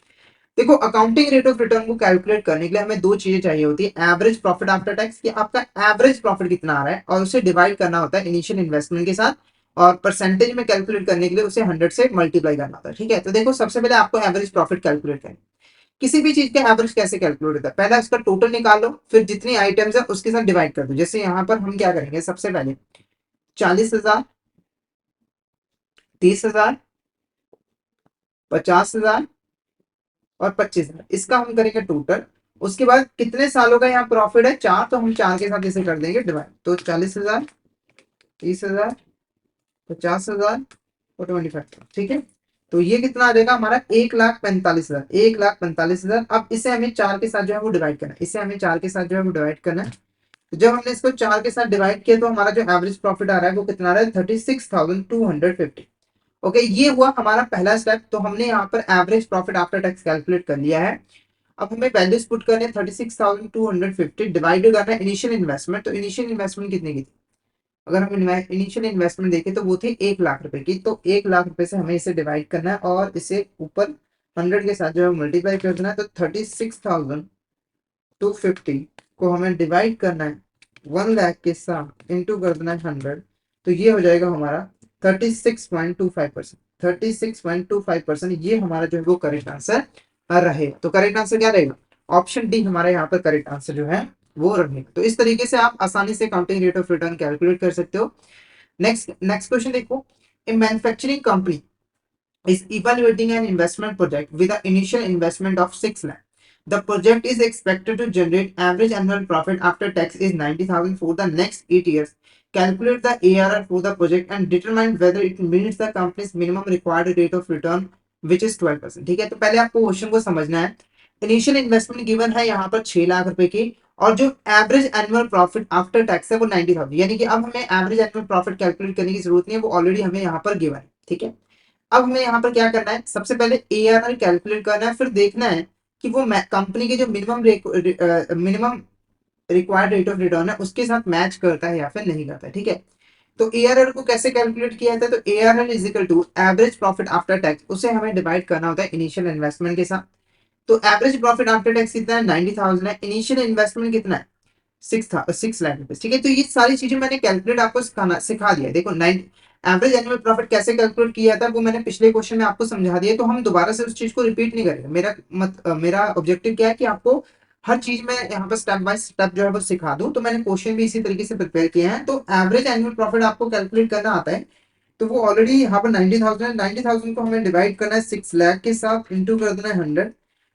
देखो अकाउंटिंग रेट ऑफ रिटर्न को कैलकुलेट करने के लिए हमें दो चीजें चाहिए होती है, एवरेज प्रॉफिट आफ्टर टैक्स कि आपका एवरेज प्रॉफिट कितना आ रहा है, और उसे डिवाइड करना होता है इनिशियल इन्वेस्टमेंट के साथ, और परसेंटेज में कैलकुलेट करने के लिए उसे 100 से मल्टीप्लाई करना होता है। ठीक है, तो देखो सबसे पहले आपको एवरेज प्रॉफिट कैलकुलेट करना है। किसी भी चीज का एवरेज कैसे कैलकुलेट होता है, पहले उसका टोटल निकालो, फिर जितनी आइटम्स है उसके साथ डिवाइड कर दो। जैसे यहाँ पर हम क्या करेंगे, सबसे पहले 40,000, 30,000, 50,000 और 25,000, इसका हम करेंगे टोटल। उसके बाद कितने सालों का यहाँ प्रॉफिट है, 4, तो हम 4 के साथ इसे कर देंगे डिवाइड। तो 40,000, 30,000, 50,000 और 25,000। ठीक है, तो ये कितना आ जाएगा हमारा, 1,45,000, 1,45,000। अब इसे हमें 4 के साथ जो है वो डिवाइड करना है, इसे हमें 4 के साथ जो है वो डिवाइड करना है। तो जब हमने इसको 4 के साथ डिवाइड किया तो हमारा जो एवरेज प्रॉफिट आ रहा है वो कितना आ रहा है, 36,250। ओके, ये हुआ हमारा पहला स्टेप। तो हमने यहाँ पर average profit after tax calculate कर लिया है। अब हमें वैल्यूज पुट करने हैं, 36,250 डिवाइडेड करना है इनिशियल इन्वेस्टमेंट। तो इनिशियल इन्वेस्टमेंट कितने की थी, अगर हम इनिशियल इन्वेस्टमेंट देखें तो वो थी 1 लाख रुपए की। तो 1 लाख रुपए से हमें इसे डिवाइड करना है और इसे ऊपर 100 के साथ जो है मल्टीप्लाई कर देना है। तो 36,250 को हमें डिवाइड करना है 1 लाख के साथ, इंटू कर देना है 100। तो ये हो जाएगा हमारा 36.25%। 36.25% ये हमारा जो है वो करेक्ट आंसर रहे। तो करेक्ट आंसर क्या रहेगा, ऑप्शन डी हमारे यहाँ पर करेक्ट आंसर जो है वो रहेगा। तो इस तरीके से आप आसानी से counting rate of return calculate कर सकते हो। नेक्स्ट नेक्स्ट क्वेश्चन देखो, ए manufacturing company is evaluating an investment project with an initial investment of 6 lakh. The project is expected to generate average annual profit after tax is 90,000 for the next 8 years. Calculate the ARR for the project and determine whether it meets the company's minimum required rate of return which is 12%। ठीक है, तो पहले आपको क्वेश्चन को समझना है। इनिशियल इन्वेस्टमेंट गिवन है यहाँ पर 6 लाख रुपए की, और जो average annual profit after tax है वो 90,000, यानी कि अब हमें एवरेज एनुअल प्रॉफिट कैलकुलेट करने की जरूरत नहीं है, वो ऑलरेडी हमें यहाँ पर गिवन है। ठीक है, अब हमें यहाँ पर क्या करना है, सबसे पहले एआरआर कैलकुलेट करना है, फिर देखना है कि वो कंपनी के जो minimum required rate of return है उसके साथ मैच करता है या फिर नहीं करता है। ठीक है, तो एआरआर को कैसे कैलकुलेट किया जाता है, तो ARR is equal to average profit after tax, उसे हमें डिवाइड करना होता है इनिशियल इन्वेस्टमेंट के साथ। तो एवरेज प्रॉफिट आफ्टर टैक्स कितना है, 90,000 है, इनिशियल इन्वेस्टमेंट कितना है, 6 लाख रुपए। ठीक है, तो ये सारी चीजें मैंने कैलकुलेट आपको सिखा दिया है। देखो एवरेज एनुअल प्रॉफिट कैसे कैलकुलेट किया था वो मैंने पिछले क्वेश्चन में आपको समझा दिया, तो हम दोबारा से उस चीज को रिपीट नहीं करेंगे। मेरा ऑब्जेक्टिव क्या है कि आपको हर चीज में यहाँ पर स्टेप बाय स्टेप जो है वो सिखा दूं। तो मैंने क्वेश्चन भी इसी तरीके से प्रिपेयर किए हैं। तो एवरेज एनुअल प्रॉफिट आपको कैलकुलेट करना आता है, तो वो ऑलरेडी यहाँ पर 90,000 है, 90,000 को हमें डिवाइड करना है 6 लाख के साथ, इंटू कर देना है 100।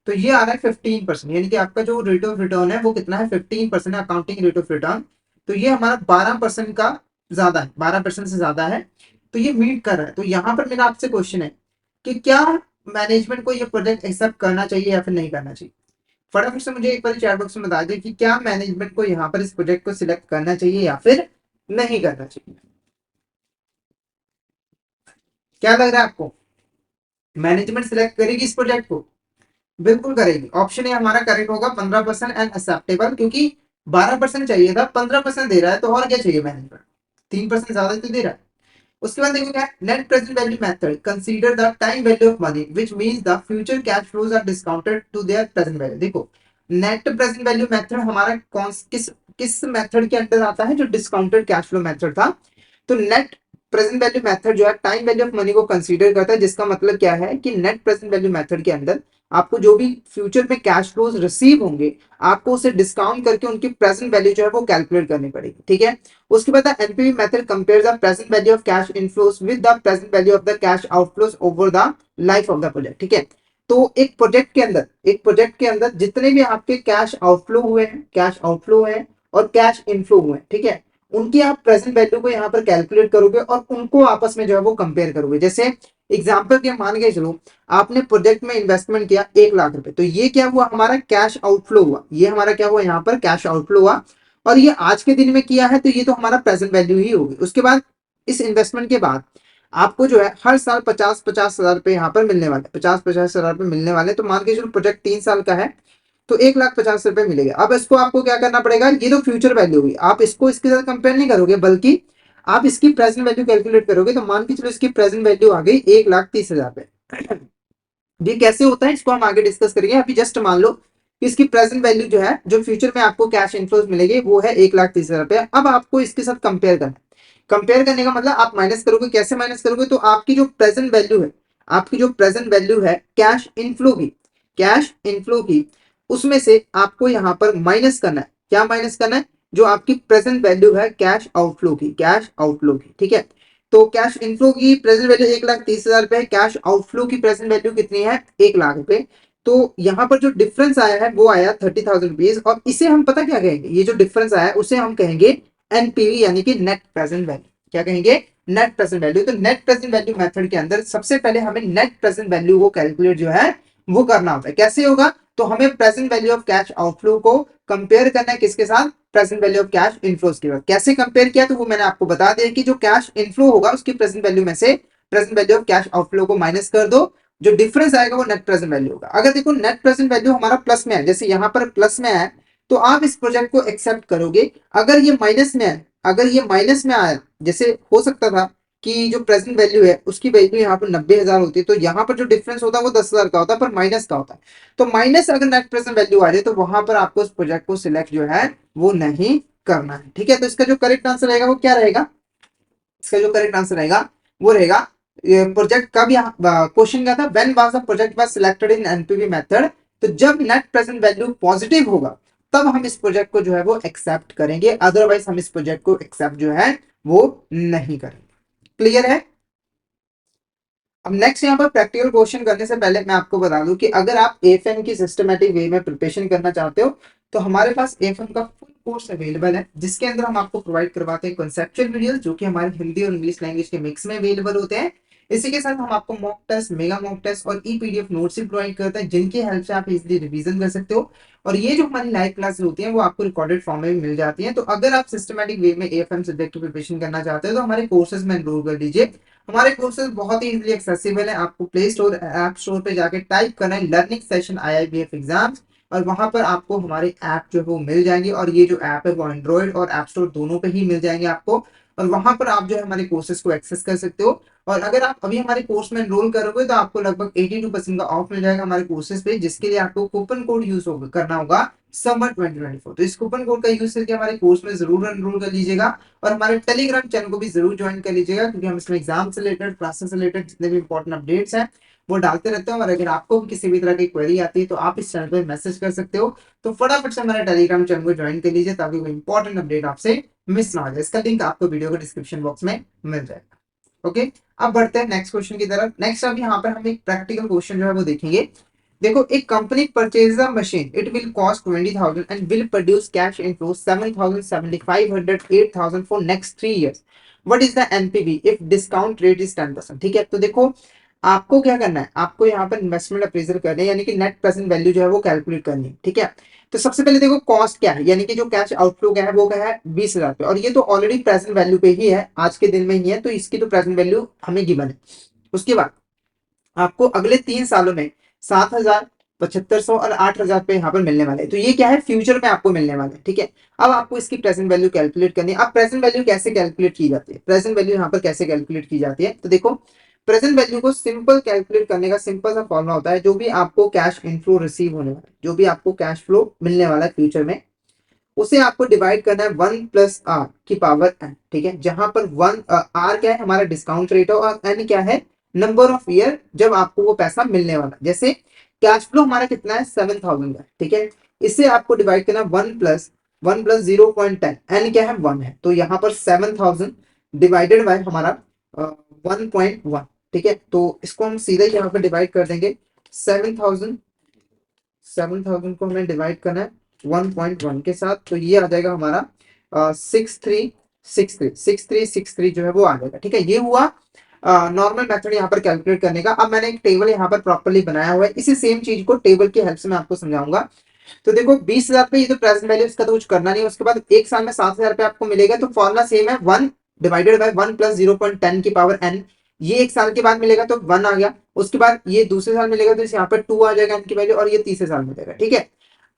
तो ये आ रहा है 15%, यानी कि आपका जो रेट ऑफ रिटर्न है वो कितना है, 15% है अकाउंटिंग रेट ऑफ रिटर्न। तो ये हमारा 12% का ज्यादा है, 12% से ज्यादा है, तो ये मीट कर रहा है। तो यहाँ पर मेरा आपसे क्वेश्चन है कि क्या मैनेजमेंट को ये प्रोजेक्ट एक्सेप्ट करना चाहिए या फिर नहीं करना चाहिए। फटाफट से मुझे एक बार चैट बॉक्स में बता दें कि क्या मैनेजमेंट को यहाँ पर इस प्रोजेक्ट को सिलेक्ट करना चाहिए या फिर नहीं करना चाहिए। क्या लग रहा है आपको, मैनेजमेंट सिलेक्ट करेगी इस प्रोजेक्ट को, बिल्कुल करेगी। ऑप्शन ए हमारा करेक्ट होगा, 15% एंड एक्सेप्टेबल, क्योंकि 12% चाहिए था, 15% दे रहा है, तो और क्या चाहिए मैनेजमेंट, 3% ज्यादा तो दे रहा है। उसके बाद देखो क्या है, net present value method consider the time value of money which means the future cash flows are discounted to their present value. देखो नेट प्रेजेंट वैल्यू मेथड हमारा कौन किस किस मेथड के अंडर आता है, जो डिस्काउंटेड कैश फ्लो मेथड था। तो नेट प्रेजेंट वैल्यू मेथड जो है टाइम वैल्यू ऑफ मनी को कंसीडर करता है, जिसका मतलब क्या है कि नेट प्रेजेंट वैल्यू मेथड के अंदर आपको जो भी फ्यूचर में कैश फ्लोज रिसीव होंगे, आपको उसे डिस्काउंट करके उनकी प्रेजेंट वैल्यू जो है वो कैलकुलेट करनी पड़ेगी, ठीक है। उसके बाद NPV method compares the present value of cash inflows with the present value of the cash outflows over the life of the project, ठीक है। तो एक प्रोजेक्ट के अंदर जितने भी आपके कैश आउटफ्लो हुए हैं, कैश आउटफ्लो है और कैश इनफ्लो हुए हैं, ठीक है, उनकी आप प्रेजेंट वैल्यू को यहाँ पर कैलकुलेट करोगे और उनको आपस में जो है वो कंपेयर करोगे। जैसे एग्जाम्पल के मान के चलो, आपने प्रोजेक्ट में इन्वेस्टमेंट किया 1 लाख रुपए, तो ये क्या हुआ, हमारा कैश आउटफ्लो हुआ, ये हमारा क्या हुआ, यहाँ पर कैश आउटफ्लो हुआ, और ये आज के दिन में किया है, तो ये तो हमारा प्रेजेंट वैल्यू ही होगी। उसके बाद इस इन्वेस्टमेंट के बाद आपको जो है हर साल 50-50 हजार रुपए यहाँ पर मिलने वाले, 50-50 हजार रुपए मिलने वाले। तो मान के चलो प्रोजेक्ट 3 साल का है, तो 1,50,000 रुपए मिलेगा। अब इसको आपको क्या करना पड़ेगा, ये तो फ्यूचर वैल्यू हुई, आप इसको इसके साथ कंपेयर नहीं करोगे, बल्कि आप इसकी प्रेजेंट वैल्यू कैलकुलेट करोगे। तो मान के चलो इसकी प्रेजेंट वैल्यू आ गई 1,30,000 रुपए। ये कैसे होता है इसको हम आगे डिस्कस करेंगे। अभी जस्ट मान लो कि इसकी प्रेजेंट वैल्यू जो है, जो फ्यूचर में आपको कैश इनफ्लोज मिलेगी, वो है 1,30,000 रुपया। अब आपको इसके साथ कंपेयर करना है। कंपेयर करने का मतलब आप माइनस करोगे, कैसे माइनस करोगे, तो आपकी जो प्रेजेंट वैल्यू है, आपकी जो प्रेजेंट वैल्यू है कैश इनफ्लो की उसमें से आपको यहाँ पर माइनस करना है। क्या माइनस करना है, जो आपकी प्रेजेंट वैल्यू है कैश आउटफ्लो की, ठीक है। तो कैश इनफ्लो की प्रेजेंट वैल्यू 1,30,000 रुपए, कैश आउटफ्लो की प्रेजेंट वैल्यू कितनी है, 1 लाख रुपए। तो यहाँ पर जो डिफरेंस आया है वो आया 30,000 रुपीज, और इसे हम पता क्या कहेंगे, ये जो डिफरेंस आया है उसे हम कहेंगे एनपीवी, यानी कि नेट प्रेजेंट वैल्यू। क्या कहेंगे, नेट प्रेजेंट वैल्यू। तो नेट प्रेजेंट वैल्यू मेथड के अंदर सबसे पहले हमें नेट प्रेजेंट वैल्यू को कैलकुलेट जो है वो करना होता है। कैसे होगा, तो हमें present value of cash outflow को कंपेयर करना है किसके साथ, present value of cash inflows के साथ। कैसे कंपेयर किया, तो वो मैंने आपको बता दिया कि जो कैश इनफ्लो होगा उसकी प्रेजेंट वैल्यू में से present value of cash outflow को माइनस कर दो, जो डिफरेंस आएगा वो नेट प्रेजेंट वैल्यू होगा। अगर देखो नेट प्रेजेंट वैल्यू हमारा प्लस में है, जैसे यहाँ पर प्लस में है, तो आप इस प्रोजेक्ट को एक्सेप्ट करोगे। अगर ये माइनस में है, अगर ये माइनस में आया, जैसे हो सकता था कि जो प्रेजेंट वैल्यू है उसकी वैल्यू यहाँ पर 90,000 होती है, तो यहाँ पर जो डिफरेंस होता है वो 10,000 का होता है, पर माइनस का होता है। तो माइनस अगर नेट प्रेजेंट वैल्यू आ जाए, तो वहां पर आपको उस प्रोजेक्ट को सिलेक्ट जो है वो नहीं करना है, ठीक है। तो इसका जो करेक्ट आंसर रहेगा वो क्या रहेगा, इसका जो करेक्ट आंसर रहेगा वो रहेगा, प्रोजेक्ट का भी क्वेश्चन क्या था, when was the project was selected in NPV method. तो जब नेट प्रेजेंट वैल्यू पॉजिटिव होगा तब हम इस प्रोजेक्ट को जो है वो एक्सेप्ट करेंगे, अदरवाइज हम इस प्रोजेक्ट को एक्सेप्ट जो है वो नहीं करेंगे। क्लियर है। अब नेक्स्ट यहाँ पर प्रैक्टिकल क्वेश्चन करने से पहले मैं आपको बता दूं कि अगर आप एएफएम की सिस्टमैटिक वे में प्रिपरेशन करना चाहते हो, तो हमारे पास एएफएम का फुल कोर्स अवेलेबल है, जिसके अंदर हम आपको प्रोवाइड करवाते हैं कॉन्सेप्चुअल वीडियोस, जो कि हमारे हिंदी और इंग्लिश लैंग्वेज के मिक्स में अवेलेबल होते हैं। इसी के साथ हम आपको mock test, mega mock test और ई पीडीएफ नोट्स भी प्रोवाइड करते हैं, जिनकी हेल्प से आप इजीली रिवीजन कर सकते हो। और ये जो हमारी लाइव क्लासेस होती हैं वो आपको रिकॉर्डेड फॉर्म में भी मिल जाती हैं। तो अगर आप सिस्टमैटिक वे में एएफएम सब्जेक्ट की प्रिपरेशन करना चाहते हो, तो हमारे कोर्सेज में एनरोल कर लीजिए। हमारे कोर्सेज बहुत ही इजीली एक्सेसिबल है। आपको प्ले स्टोर, ऐप स्टोर पे जाके टाइप करना है लर्निंग सेशन आईआईबीएफ एग्जाम्स, और वहां पर आपको हमारे ऐप जो है वो मिल जाएंगे। और ये जो ऐप है वो एंड्रॉइड और ऐप स्टोर दोनों पे ही मिल जाएंगे आपको, और वहां पर आप जो है हमारे कोर्सेज को एक्सेस कर सकते हो। और अगर आप अभी हमारे कोर्स में एनरोल करोगे, तो आपको लगभग 82% का ऑफ मिल जाएगा हमारे कोर्सेज पे, जिसके लिए आपको कूपन कोड यूज करना होगा समर 2024। तो इस कूपन कोड का यूज करके हमारे कोर्स में जरूर एनरोल कर लीजिएगा, और हमारे टेलीग्राम चैनल को भी जरूर ज्वाइन कर लीजिएगा, क्योंकि हम इसमें एग्जाम से रिलेटेड, क्लासेस से रिलेटेड जितने भी इंपॉर्टेंट अपडेट्स हैं वो डालते रहते हैं। और अगर आपको भी किसी भी तरह की क्वेरी आती है, तो आप इस चैनल पर मैसेज कर सकते हो। तो फटाफट से हमारे टेलीग्राम चैनल को ज्वाइन कर लीजिए, ताकि कोई इंपॉर्टेंट अपडेट आपसे मिस ना हो जाए। इसका लिंक आपको वीडियो के डिस्क्रिप्शन बॉक्स में मिल जाएगा। ओके, अब बढ़ते हैं नेक्स्ट क्वेश्चन की तरफ। नेक्स्ट अब यहाँ पर हम एक प्रैक्टिकल क्वेश्चन जो है वो देखेंगे। देखो, एक company purchase a machine, it will cost 20,000 and will produce cash inflow 7,000, 7,500, 8,000 for next 3 years। What is the NPV if discount rate is 10%। ठीक है, तो देखो आपको क्या करना है, आपको यहाँ पर इन्वेस्टमेंट अप्रेजल करना है, यानी कि नेट प्रेजेंट वैल्यू जो है वो कैलकुलेट करनी है। ठीक है, तो सबसे पहले देखो कॉस्ट क्या है, यानी कि जो कैश आउटफ्लो क्या है वो क्या है 20,000 पे, और ये तो ऑलरेडी प्रेजेंट वैल्यू पे ही है, आज के दिन में ही है, तो इसकी तो प्रेजेंट वैल्यू हमें गिवन है। उसके बाद आपको अगले 3 सालों में 7,000, 7500 और 8000 पे यहाँ पर मिलने वाले हैं। तो ये क्या है, फ्यूचर में आपको मिलने वाला है। ठीक है, अब आपको इसकी प्रेजेंट वैल्यू कैलकुलेट करनी है। अब प्रेजेंट वैल्यू कैसे कैलकुलेट की जाती है, प्रेजेंट वैल्यू यहाँ पर कैसे कैलकुलेट की जाती है, तो देखो प्रेजेंट वैल्यू को सिंपल कैलकुलेट करने का सिंपल सा फॉर्मूला होता है, जो भी आपको कैश इनफ्लो रिसीव होने वाला है, जो भी आपको कैश फ्लो मिलने वाला है फ्यूचर में, उसे आपको डिवाइड करना है 1 + r की पावर n। ठीक है, जहां पर r क्या है, हमारा डिस्काउंट रेट है, और n क्या है, नंबर ऑफ ईयर जब आपको वो पैसा मिलने वाला है। जैसे कैश फ्लो हमारा कितना है, 7000 है। ठीक है, इससे आपको डिवाइड करना 1 + 0.10, n क्या है, 1 है, तो यहाँ पर 7000 डिवाइडेड बाय हमारा 1.1। ठीक है, तो इसको हम सीधे यहाँ पर डिवाइड कर देंगे। 7000 7000 को हमें डिवाइड करना है 1.1 के साथ, तो ये आ जाएगा हमारा 6363 जो है वो आ जाएगा। ठीक है, ये हुआ नॉर्मल मेथड यहाँ पर कैलकुलेट करने का। अब मैंने एक टेबल यहाँ पर प्रॉपर्ली बनाया हुआ है, इसी सेम चीज को टेबल की हेल्प से मैं आपको समझाऊंगा। तो देखो 20,000 पे ये तो प्रेजेंट वैल्यू, इसका तो कुछ करना नहीं है। उसके बाद एक साल में 7,000 पे आपको मिलेगा, तो फॉर्मुला सेम है, 1 डिवाइडेड बाय 1 + 0.10 की पावर n। ये एक साल के बाद मिलेगा तो 1 आ गया, उसके बाद ये दूसरे साल मिलेगा तो यहाँ पर 2 आ जाएगा n की वैल्यू, और ये तीसरे साल मिलेगा। ठीक है,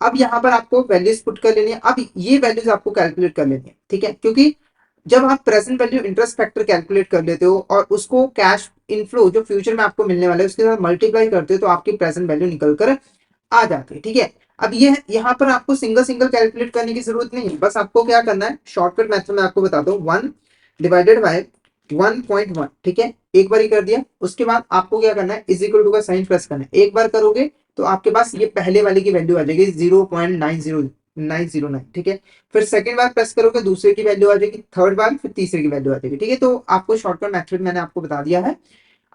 अब यहाँ पर आपको वैल्यूज पुट कर लेनी है। अब ये वैल्यूज आपको कैलकुलेट कर लेनी है। ठीक है, क्योंकि जब आप present value interest factor calculate कर लेते हो और उसको कैश इनफ्लो जो फ्यूचर में आपको मिलने वाला है उसके साथ मल्टीप्लाई करते हो, तो आपकी प्रेजेंट वैल्यू निकल कर आ जाती है। ठीक है, अब ये यहाँ पर आपको सिंगल सिंगल कैलकुलेट करने की जरूरत नहीं है, बस आपको क्या करना है, शॉर्टकट मेथड में आपको बताता हूँ, 1 डिवाइडेड बाय 1.1। ठीक है, एक बार ही कर दिया, उसके बाद आपको क्या करना है, इज इक्वल टू का साइन प्रेस करना है। एक बार करोगे तो आपके पास ये पहले वाले की वैल्यू आ जाएगी 0.90909। ठीक है, फिर सेकंड बार प्रेस करोगे दूसरे की वैल्यू आ जाएगी, थर्ड बार फिर तीसरे की वैल्यू आ जाएगी। ठीक है, तो आपको शॉर्टकट मेथड मैंने आपको बता दिया है।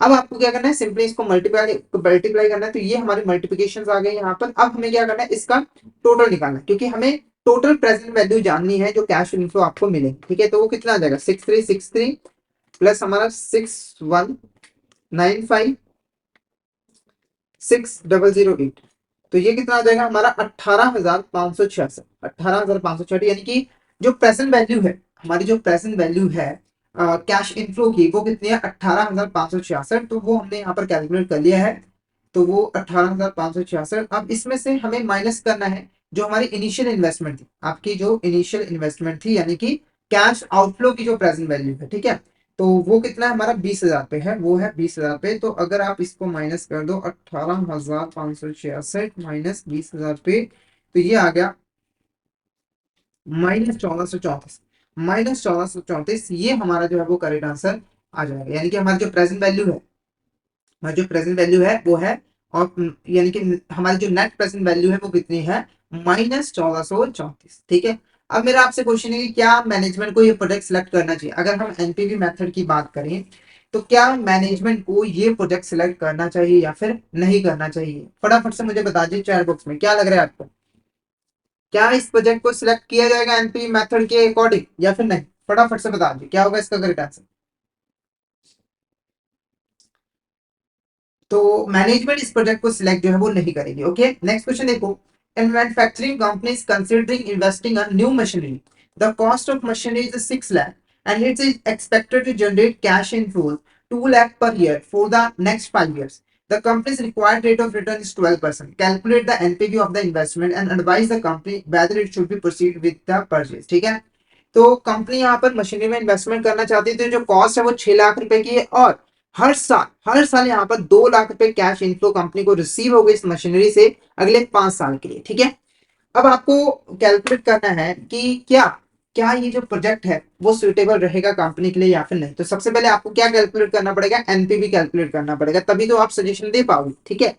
अब आपको क्या करना है, सिंपली इसको मल्टीप्लाई मल्टीप्लाई करना है। तो ये हमारे मल्टीप्लिकेशन आ गए यहाँ पर। अब हमें क्या करना है, इसका टोटल निकालना है, क्योंकि हमें टोटल प्रेजेंट वैल्यू जाननी है जो कैश इनफ्लो आपको मिलेगी। ठीक है, तो वो कितना आ जाएगा, 6363 प्लस हमारा 61956008, तो ये कितना आ जाएगा हमारा 18,566। 18,566 यानी कि जो प्रेजेंट वैल्यू है, हमारी जो प्रेजेंट वैल्यू है कैश इनफ्लो की, वो कितनी है, 18,566। तो वो हमने यहाँ पर कैलकुलेट कर लिया है, तो वो 18,566। अब इसमें से हमें माइनस करना है जो हमारी इनिशियल इन्वेस्टमेंट थी, आपकी जो इनिशियल इन्वेस्टमेंट थी, यानी कि कैश आउटफ्लो की जो प्रेजेंट वैल्यू है। ठीक है, तो वो कितना है हमारा 20,000 पे है, वो है 20,000 पे। तो अगर आप इसको माइनस कर दो 18,566 माइनस 20,000 पे, तो ये आ गया -1434। -1434, ये हमारा जो है वो करेक्ट आंसर आ जाएगा। यानी कि हमारी जो प्रेजेंट वैल्यू है, हमारी जो प्रेजेंट वैल्यू है वो है, और यानी कि हमारी जो नेट प्रेजेंट वैल्यू है वो कितनी है, -1434। ठीक है, अब मेरा आपसे क्वेश्चन है कि क्या मैनेजमेंट को ये प्रोजेक्ट सिलेक्ट करना चाहिए। अगर हम एनपीवी मेथड की बात करें, तो क्या मैनेजमेंट को ये प्रोजेक्ट सिलेक्ट करना चाहिए या फिर नहीं करना चाहिए, फटाफट से मुझे बता दीजिए चैट बॉक्स में, क्या लग रहा है आपको, क्या इस प्रोजेक्ट को सिलेक्ट किया जाएगा एनपीवी मेथड के अकॉर्डिंग या फिर नहीं, फटाफट से बता दीजिए क्या होगा इसका करेक्ट आंसर। तो मैनेजमेंट इस प्रोजेक्ट को सिलेक्ट जो है वो नहीं करेगी। ओके, नेक्स्ट क्वेश्चन देखो, in manufacturing companies considering investing a new machinery, the cost of machinery is 6 lakh and it is expected to generate cash inflows 2 lakh per year for the next 5 years. The company's required rate of return is 12%. Calculate the NPV of the investment and advise the company whether it should be proceed with the purchase. ठीक है, तो कंपनी यहाँ पर मशीनरी में इन्वेस्टमेंट करना चाहती है, तो जो कॉस्ट है वो 6 लाख रुपए की है, और हर साल यहाँ पर 2 लाख रुपए कैश इनफ्लो कंपनी को रिसीव होगा इस मशीनरी से अगले 5 साल के लिए। ठीक है, अब आपको कैलकुलेट करना है कि क्या क्या ये जो प्रोजेक्ट है वो सुटेबल रहेगा कंपनी के लिए या फिर नहीं। तो सबसे पहले आपको क्या कैलकुलेट करना पड़ेगा, एनपीवी कैलकुलेट करना पड़ेगा, तभी तो आप सजेशन दे पाओगे। ठीक है,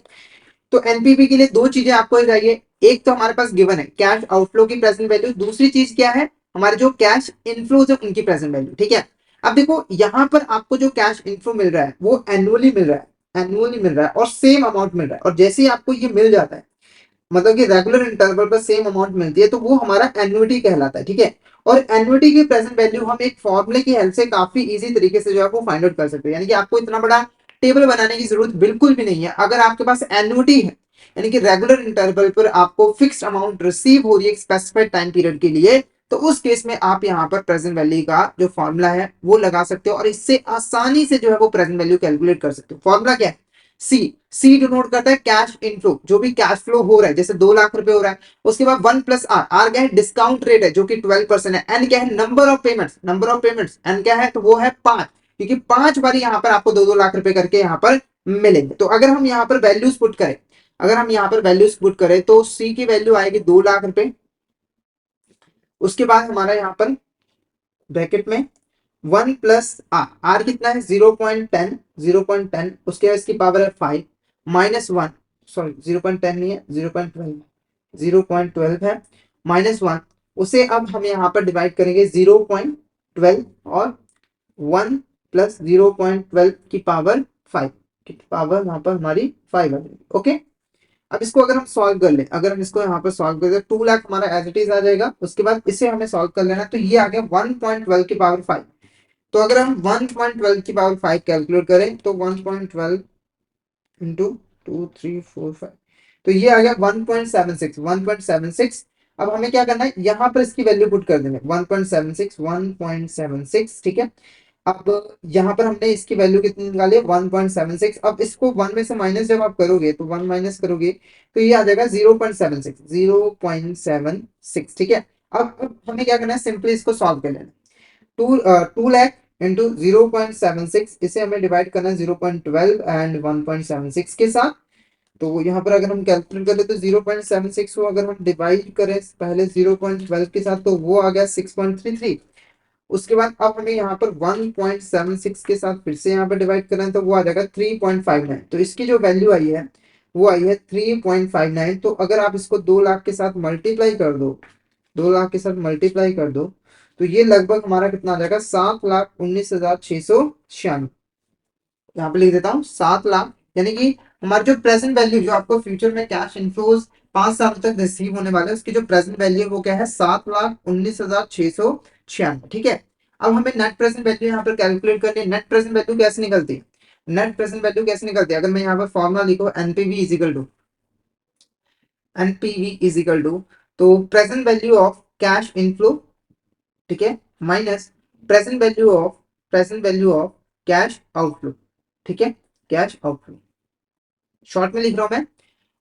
तो एनपीवी के लिए दो चीजें आपको चाहिए, एक तो हमारे पास गिवन है कैश आउटफ्लो की प्रेजेंट वैल्यू, दूसरी चीज क्या है, हमारे जो कैश इनफ्लो है उनकी प्रेजेंट वैल्यू। ठीक है, अब देखो यहाँ पर आपको जो कैश इनफ्लो मिल रहा है वो एनुअली मिल रहा है, एनुअली मिल रहा है और सेम अमाउंट मिल रहा है, और जैसे ही आपको ये मिल जाता है, मतलब कि रेगुलर इंटरवल पर सेम अमाउंट मिलती है, तो वो हमारा एन्युटी कहलाता है। ठीक है, और एन्युटी की प्रेजेंट वैल्यू हम एक फॉर्मूले की हेल्प से काफी इजी तरीके से जो है वो फाइंड आउट कर सकते हैं। यानी कि आपको इतना बड़ा टेबल बनाने की जरूरत बिल्कुल भी नहीं है। अगर आपके पास एन्युटी है, यानी कि रेगुलर इंटरवल पर आपको फिक्स्ड अमाउंट रिसीव हो रही है स्पेसिफाइड टाइम पीरियड के लिए, तो उस केस में आप यहाँ पर प्रेजेंट वैल्यू का जो फॉर्मूला है वो लगा सकते हो, और इससे आसानी से जो है वो प्रेजेंट वैल्यू कैलकुलेट कर सकते हो। फॉर्मूला क्या है, सी डिनोट करता है कैश इनफ्लो, जो भी कैश फ्लो हो रहा है, जैसे 2 लाख रुपए हो रहा है। उसके बाद 1 + आर, आर क्या है, डिस्काउंट रेट है जो कि 12% है। एन क्या है, number of payments, number of payments N क्या है, तो वो है 5, क्योंकि 5 बार यहाँ पर आपको 2-2 लाख रुपए करके यहाँ पर मिलेंगे। तो अगर हम यहाँ पर वैल्यूज पुट करें, अगर हम यहाँ पर वैल्यूज पुट करें तो सी की वैल्यू आएगी 2 लाख रुपए। उसके बाद हमारा यहाँ पर ब्रैकेट में 1 + आर, आर कितना है 0.10, 0.10, उसके बाद इसकी पावर है 5 -1, सॉरी 0.10 नहीं है, 0.12, 0.12 है, -1, उसे अब हम यहाँ पर डिवाइड करेंगे 0.12 और 1 + 0.12 की पावर 5 की पावर यहाँ पर हमारी 5 आ जाएगी। ओके, अब इसको अगर हम सॉल्व कर ले, अगर हम इसको यहाँ पर सॉल्व कर दे, 2 लाख हमारा एज इट इज आ जाएगा। उसके बाद इसे हमें सॉल्व कर लेना, तो ये आ गया 1.12 की पावर 5। तो अगर हम 1.12 की पावर 5 कैलकुलेट करें तो 1.12 इंटू 2, 3, 4, 5, तो ये आ गया 1.76, 1.76। अब हमें क्या करना है, यहाँ पर इसकी वैल्यू पुट कर देंगे 1.76, 1.76, ठीक है। अब यहाँ पर हमने इसकी वैल्यू कितनी निकाली है, 1.76। अब इसको 1 में से माइनस जब आप करोगे, तो 1 माइनस करोगे तो ये आ जाएगा 0.76, 0.76, ठीक है। अब हमें क्या करना है, सिंपली इसको सॉल्व कर लेना। 2 लाख इंटू 0.76, इसे हमें डिवाइड करना है 0.12 एंड 1.76 के साथ। तो यहाँ पर अगर हम कैलकुलेट करें तो 0.76 को अगर हम डिवाइड करें पहले 0.12 के साथ, तो वो आ गया 6.33। उसके बाद अब हमें यहाँ पर 1.76 के साथ फिर से यहाँ पर डिवाइड करना है, तो वो आ जाएगा 3.59। तो इसकी जो वैल्यू आई है वो आई है 3.59। तो अगर आप इसको 2 लाख के साथ मल्टीप्लाई कर दो, 2 लाख के साथ मल्टीप्लाई कर दो, तो ये लगभग हमारा कितना आ जाएगा, 7,19,696। यहाँ पे लिख देता हूँ 7 लाख, यानी कि हमारी जो प्रेजेंट वैल्यू, जो आपको फ्यूचर में कैश इनफ्लोज 5 साल तक रिसीव होने वाले हैं, उसकी जो प्रेजेंट वैल्यू है वो क्या है, 7,19,696, ठीक है। अब हमें नेट प्रेजेंट वैल्यू यहाँ पर कैलकुलेट करनी है। नेट प्रेजेंट वैल्यू कैसे निकलती है, नेट प्रेजेंट वैल्यू कैसे निकलती है, अगर मैं यहाँ पर फॉर्मुला लिखो NPV is equal to, NPV is equal to, तो present value of cash inflow, ठीक है, minus present value of cash outflow, ठीक है, कैश आउटफ्लो, शॉर्ट में लिख रहा हूं मैं।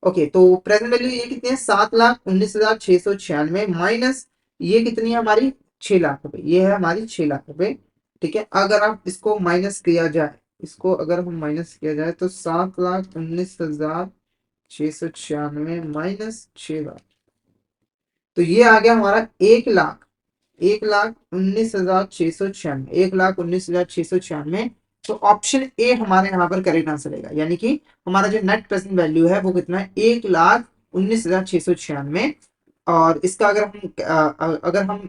ओके, तो प्रेजेंट वैल्यू ये कितनी है, 7,19,696 माइनस ये कितनी है हमारी, 6 लाख रुपए, ये है हमारी 6 लाख रुपए, ठीक है। अगर आप इसको माइनस किया जाए, इसको अगर हम माइनस किया जाए तो 7,19,696 माइनस 6 लाख, तो ये आ गया हमारा 1 लाख, 1,19,696, 1,19,696। तो ऑप्शन ए हमारे यहाँ पर करेक्ट आंसर रहेगा, यानी कि हमारा जो नेट प्रेजेंट वैल्यू है वो कितना है, 1,19,696। और इसका अगर हम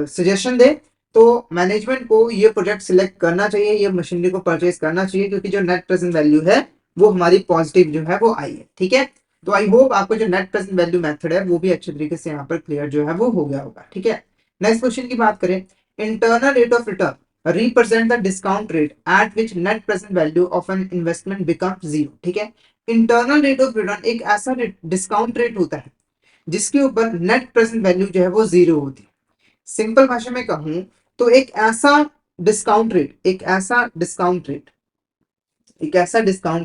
सजेशन दें तो मैनेजमेंट को ये प्रोजेक्ट सिलेक्ट करना चाहिए, ये मशीनरी को परचेज करना चाहिए, क्योंकि जो नेट प्रेजेंट वैल्यू है वो हमारी पॉजिटिव जो है वो आई है, ठीक है। तो आई होप आपको जो नेट प्रेजेंट वैल्यू मेथड है वो भी अच्छे तरीके से यहाँ पर क्लियर जो है वो हो गया होगा, ठीक है। नेक्स्ट क्वेश्चन की बात करें, internal rate of return represent the discount rate at which net present value of an investment becomes zero, ठीक है। इंटरनल रेट ऑफ रिटर्न एक ऐसा डिस्काउंट रेट होता है जिसके ऊपर नेट प्रेजेंट वैल्यू जो है वो जीरो होती है। सिंपल भाषा में कहूं तो एक ऐसा डिस्काउंट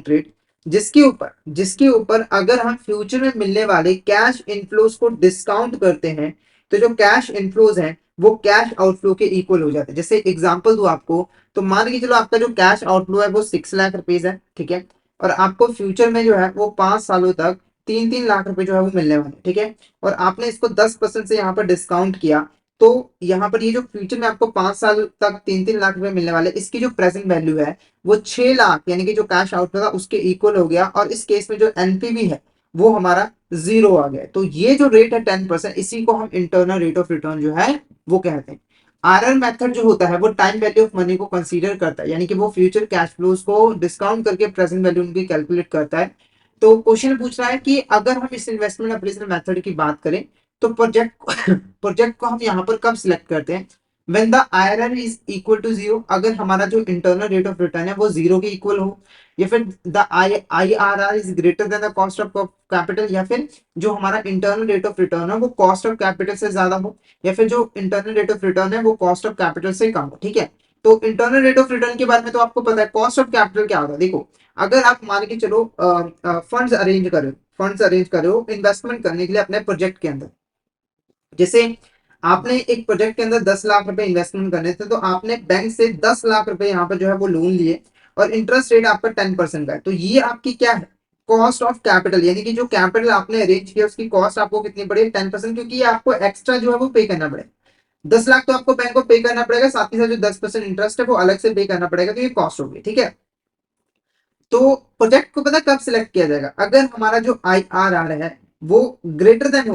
रेट जिसके ऊपर अगर हम फ्यूचर में मिलने वाले कैश इनफ्लोज को डिस्काउंट करते हैं, तो जो कैश इनफ्लोज हैं वो कैश आउटफ्लो के इक्वल हो जाते हैं। जैसे एग्जांपल दूं आपको, तो मान के चलो आपका जो कैश आउटफ्लो है वो 6 लाख रुपीज है, ठीक है। और आपको फ्यूचर में जो है वो 5 सालों तक 3-3 लाख रुपए जो है वो मिलने वाले, ठीक है। और आपने इसको 10% से यहाँ पर डिस्काउंट किया, तो यहाँ पर ये जो फ्यूचर में आपको 5 साल तक 3-3 लाख रुपए मिलने वाले, इसकी जो प्रेजेंट वैल्यू है वो 6 लाख, यानी कि जो कैश आउट था उसके इक्वल हो गया। और इस केस में जो एनपीवी है वो हमारा जीरो आ गया। तो ये जो रेट है 10%, इसी को हम इंटरनल रेट ऑफ रिटर्न जो है वो कहते हैं। आरआर मेथड जो होता है वो टाइम वैल्यू ऑफ मनी को कंसीडर करता है, यानी कि वो फ्यूचर कैश फ्लोज को डिस्काउंट करके प्रेजेंट वैल्यू उनकी कैलकुलेट करता है। तो क्वेश्चन पूछ रहा है कि अगर हम इस इन्वेस्टमेंट अप्रेजल मेथड की बात करें तो प्रोजेक्ट को हम यहाँ पर कब सिलेक्ट करते हैं, when the IRR is equal to zero, अगर हमारा जो इंटरनल रेट ऑफ रिटर्न है वो जीरो के इक्वल हो, या फिर the IRR is greater than the cost of capital, या फिर जो हमारा इंटरनल रेट ऑफ रिटर्न है वो कॉस्ट ऑफ कैपिटल से ज्यादा हो, या फिर जो इंटरनल रेट ऑफ रिटर्न है वो कॉस्ट ऑफ कैपिटल से कम हो, ठीक है। तो इंटरनल रेट ऑफ रिटर्न के बारे में तो आपको पता है। कॉस्ट ऑफ कैपिटल क्या होता है, देखो अगर आप मान के चलो फंड्स अरेंज करो इन्वेस्टमेंट करने के लिए अपने प्रोजेक्ट के अंदर, जैसे आपने एक प्रोजेक्ट के अंदर 10 लाख रुपए इन्वेस्टमेंट करने थे, तो आपने बैंक से 10 लाख रुपए यहाँ पर जो है वो लोन लिए और इंटरेस्ट रेट आपका 10% का है, तो ये आपकी क्या है, कॉस्ट ऑफ कैपिटल, यानी कि जो कैपिटल आपने अरेंज किया उसकी कॉस्ट आपको कितनी पड़ेगी, 10%, क्योंकि ये आपको एक्स्ट्रा जो है वो पे करना पड़ेगा। 10 लाख तो आपको बैंक को पे करना पड़ेगा, साथ ही साथ जो 10% इंटरेस्ट है वो अलग से पे करना पड़ेगा, तो ये कॉस्ट होगी, ठीक है। तो प्रोजेक्ट को पता कब सिलेक्ट किया जाएगा, अगर हमारा जो IRR है वो ग्रेटर देन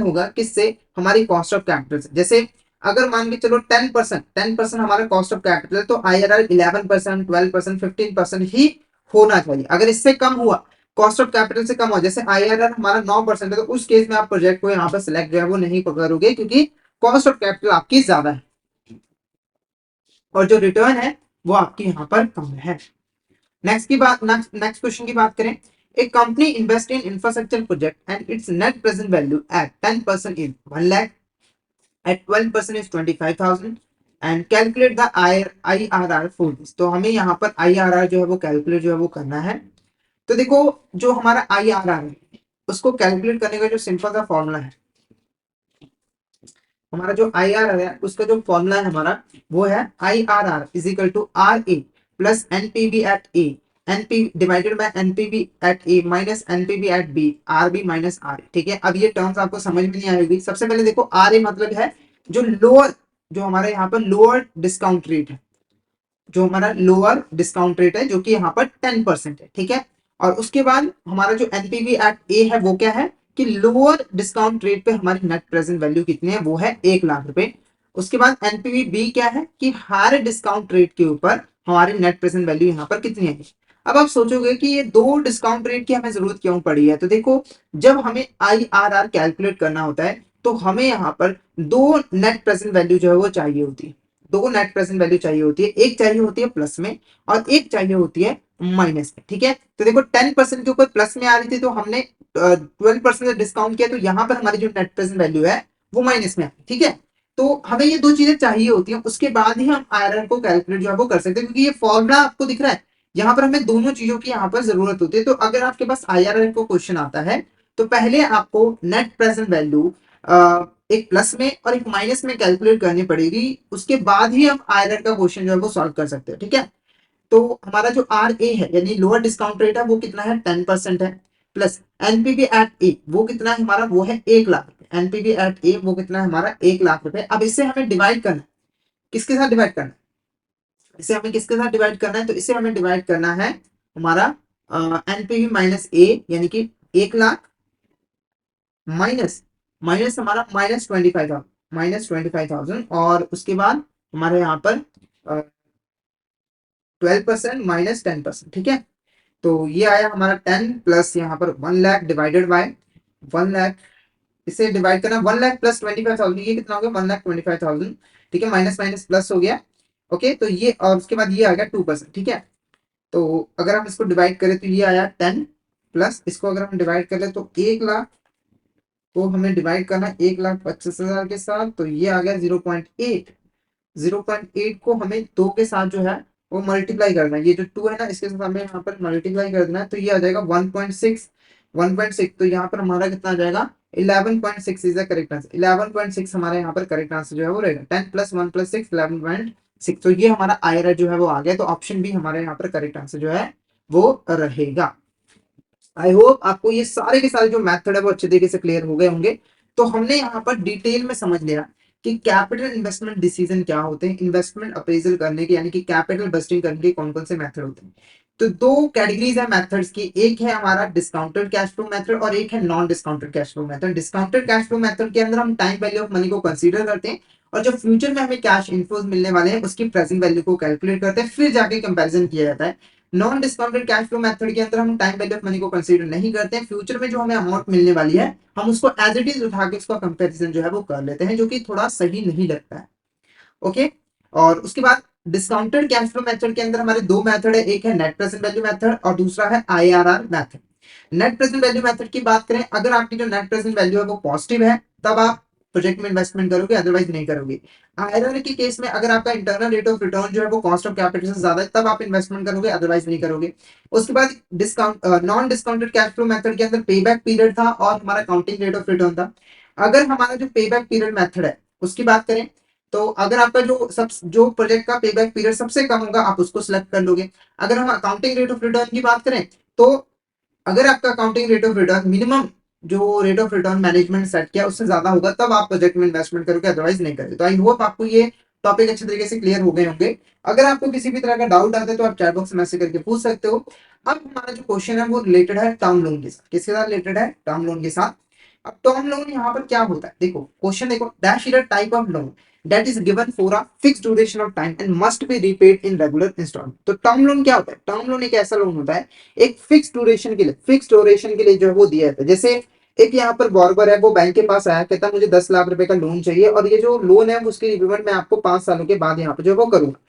होगा किससे, हमारी कॉस्ट ऑफ कैपिटल से। जैसे अगर मान के चलो 10% हमारा कॉस्ट ऑफ कैपिटल, तो IRR 11%, 12%, 15% ही होना चाहिए। अगर इससे कम हुआ, कॉस्ट ऑफ कैपिटल से कम हुआ, जैसे IRR हमारा 9% है, तो उस केस में आप प्रोजेक्ट को यहाँ पर सिलेक्ट जो है वो नहीं करोगे, क्योंकि कॉस्ट ऑफ कैपिटल आपकी ज्यादा है और जो रिटर्न है वो आपकी यहाँ पर कम है। नेक्स्ट क्वेश्चन की बात करें, a company invest in infrastructure project and its net present value at 10% is 1 lakh, at 12% is 25,000 and calculate the IRR for this. तो हमें यहाँ पर IRR जो है वो कैलकुलेट जो है वो करना है। तो देखो जो हमारा IRR है उसको कैलकुलेट करने का जो सिंपल सा फॉर्मूला है, हमारा जो IRR है उसका जो फॉर्मूला है हमारा वो है IRR is equal to RA plus NPV at A, NP divided by NPV at A minus NPV at B, RB minus RA, ठीक है। अब ये टर्म्स आपको समझ में नहीं आएगी। सबसे पहले देखो RA मतलब है जो लोअर, जो हमारे यहाँ पर लोअर डिस्काउंट रेट है, जो हमारा लोअर डिस्काउंट रेट है जो कि यहाँ पर 10% है, ठीक है। और उसके बाद हमारा जो एनपीवी एट ए है वो क्या है कि लोअर डिस्काउंट रेट पे हमारी नेट प्रेजेंट वैल्यू कितनी है, वो है 1 लाख रुपए। उसके बाद एनपीवी बी क्या है कि हायर डिस्काउंट रेट के ऊपर हमारी नेट प्रेजेंट वैल्यू यहाँ पर कितनी है। अब आप सोचोगे कि ये दो डिस्काउंट रेट की हमें जरूरत क्यों पड़ी है, तो देखो जब हमें IRR कैलकुलेट करना होता है तो हमें यहाँ पर दो नेट प्रेजेंट वैल्यू जो है वो चाहिए होती है। दो नेट प्रेजेंट वैल्यू चाहिए होती है, एक चाहिए होती है प्लस में और एक चाहिए होती है माइनस में, ठीक है। तो देखो 10% के ऊपर प्लस में आ रही थी तो हमने 12% डिस्काउंट किया, तो यहाँ पर हमारी जो नेट प्रेजेंट वैल्यू है वो माइनस में आ रही, ठीक है। तो हमें ये दो चीजें चाहिए होती हैं, उसके बाद ही हम IRR को कैलकुलेट जो है वो कर सकते हैं, क्योंकि ये फॉर्मूला आपको दिख रहा है, यहाँ पर हमें दोनों चीजों की यहाँ पर जरूरत होती है। तो अगर आपके पास IRR को क्वेश्चन आता है तो पहले आपको नेट प्रेजेंट वैल्यू एक प्लस में और एक माइनस में कैलकुलेट करनी पड़ेगी, उसके बाद ही हम IRR का क्वेश्चन जो है वो सॉल्व कर सकते हैं, ठीक है। तो हमारा जो RA है यानी लोअर डिस्काउंट रेट है वो कितना है 10% है, प्लस एनपीवी एट ए वो कितना है हमारा, वो है 1 लाख रुपए। एनपीवी एट ए वो कितना है हमारा 1 लाख रुपए। अब इससे हमें डिवाइड करना है, किसके साथ डिवाइड करना है, इसे हमें किसके साथ डिवाइड करना है, तो इसे हमें डिवाइड करना है हमारा एनपीवी माइनस ए, यानी कि 1 लाख माइनस माइनस हमारा -25,000 और उसके बाद हमारे यहाँ पर 12% माइनस 10%, ठीक है। तो ये आया हमारा 10 प्लस यहाँ पर 1 लाख डिवाइडेड बाय 1 लाख, इसे डिवाइड करना 1 लाख प्लस 25,000, ये कितना हो गया 1,25,000, ठीक है। माइनस माइनस प्लस हो गया, ओके। तो ये और उसके बाद ये आ गया 2%, ठीक है। तो अगर हम इसको डिवाइड करें तो ये आया 10 प्लस इसको अगर हम डिवाइड करें तो 1 लाख को हमें डिवाइड करना 1,25,000 के साथ, तो ये आ गया 0.8। 0.8 को हमें 2 के साथ जो है वो मल्टीप्लाई करना है, ये जो 2 है ना इसके साथ हमें यहाँ पर मल्टीप्लाई कर देना है, तो ये आ जाएगा 1.6। 1.6 तो यहाँ पर हमारा कितना आ जाएगा 11.6 इज द करेक्ट आंसर। 11.6 हमारे यहाँ पर करेक्ट आंसर जो है वो रहेगा। 10 प्लस 1 प्लस 6 11.6, तो ये हमारा IRR जो है वो आ गया। तो ऑप्शन बी हमारे यहाँ पर करेक्ट आंसर जो है वो रहेगा। आई होप आपको ये सारे के सारे जो मेथड है वो अच्छे तरीके से क्लियर हो गए होंगे। तो हमने यहाँ पर डिटेल में समझ लिया कि कैपिटल इन्वेस्टमेंट डिसीजन क्या होते हैं, इन्वेस्टमेंट अप्रेजल करने के यानी कि कैपिटल बस्टिंग करने के कौन कौन से मेथड होते हैं। तो दो कैटेगरीज है मेथड्स की, एक है हमारा डिस्काउंटेड कैश फ्लो मेथड और एक है non discounted cash flow method. Discounted cash flow method के अंदर हम टाइम वैल्यू ऑफ मनी को कंसीडर करते हैं और जो फ्यूचर में हमें कैश इनफ्लोज मिलने वाले हैं उसकी प्रेजेंट वैल्यू को कैलकुलेट करते हैं, फिर जाके कंपैरिजन किया जाता है। Non discounted cash flow method के अंदर हम टाइम वैल्यू ऑफ मनी को कंसीडर नहीं करते हैं, फ्यूचर में जो हमें अमाउंट मिलने वाली है हम उसको एज इट इज उठा के उसका कंपैरिजन जो है वो कर लेते हैं, जो कि थोड़ा सही नहीं लगता है, ओके। और उसके बाद डिस्काउंटेड कैश फ्लो मेथड के अंदर हमारे दो मेथड है, एक है नेट प्रेजेंट वैल्यू मेथड और दूसरा है IRR method. Net present value method की बात करें, अगर आपकी जो नेट प्रेजेंट वैल्यू है वो पॉजिटिव है तब आप प्रोजेक्ट में इन्वेस्टमेंट करोगे, अदरवाइज नहीं करोगे। आईआरआर के केस में अगर आपका इंटरनल रेट ऑफ रिटर्न जो है वो कॉस्ट ऑफ कैपिटल से ज्यादा है तब आप इन्वेस्टमेंट करोगे, अदरवाइज नहीं करोगे। उसके बाद discount non discounted cash flow method के अंदर पे बैक पीरियड था और हमारा काउंटिंग रेट ऑफ रिटर्न था। अगर हमारा जो पे बैक पीरियड मेथड है उसकी बात करें तो अगर आपका जो प्रोजेक्ट का पे बैक पीरियड सबसे कम होगा आप उसको सिलेक्ट कर लोगे। अगर हम अकाउंटिंग रेट ऑफ रिटर्न की बात करें तो अगर आपका accounting rate of return minimum जो rate of return management set किया उससे ज्यादा होगा तब आप प्रोजेक्ट में इन्वेस्टमेंट करोगे, अदरवाइज नहीं करोगे। तो आई होप आपको ये टॉपिक अच्छे तरीके से क्लियर हो गए होंगे। अगर आपको किसी भी तरह का डाउट आता है तो आप चैट बॉक्स में मैसेज करके पूछ सकते हो। अब हमारा जो क्वेश्चन है वो रिलेटेड है टर्म लोन के साथ। किसके साथ रिलेटेड है? टर्म लोन के साथ। अब टर्म लोन यहाँ पर क्या होता है, देखो क्वेश्चन देखो, dash is a type of loan that is given for a fixed duration of time and must be repaid in regular installment। तो टर्म लोन क्या होता है? टर्म लोन एक ऐसा लोन होता है एक फिक्स ड्यूरेशन के लिए, फिक्स ड्यूरेशन के लिए जो है वो दिया जाता है। जैसे एक यहाँ पर बॉर्बर है, वो बैंक के पास आया, कहता मुझे 10 लाख रुपए का लोन चाहिए और ये जो लोन है उसकी रिपेमेंट मैं आपको 5 सालों के बाद यहाँ पे जो है वो करूंगा।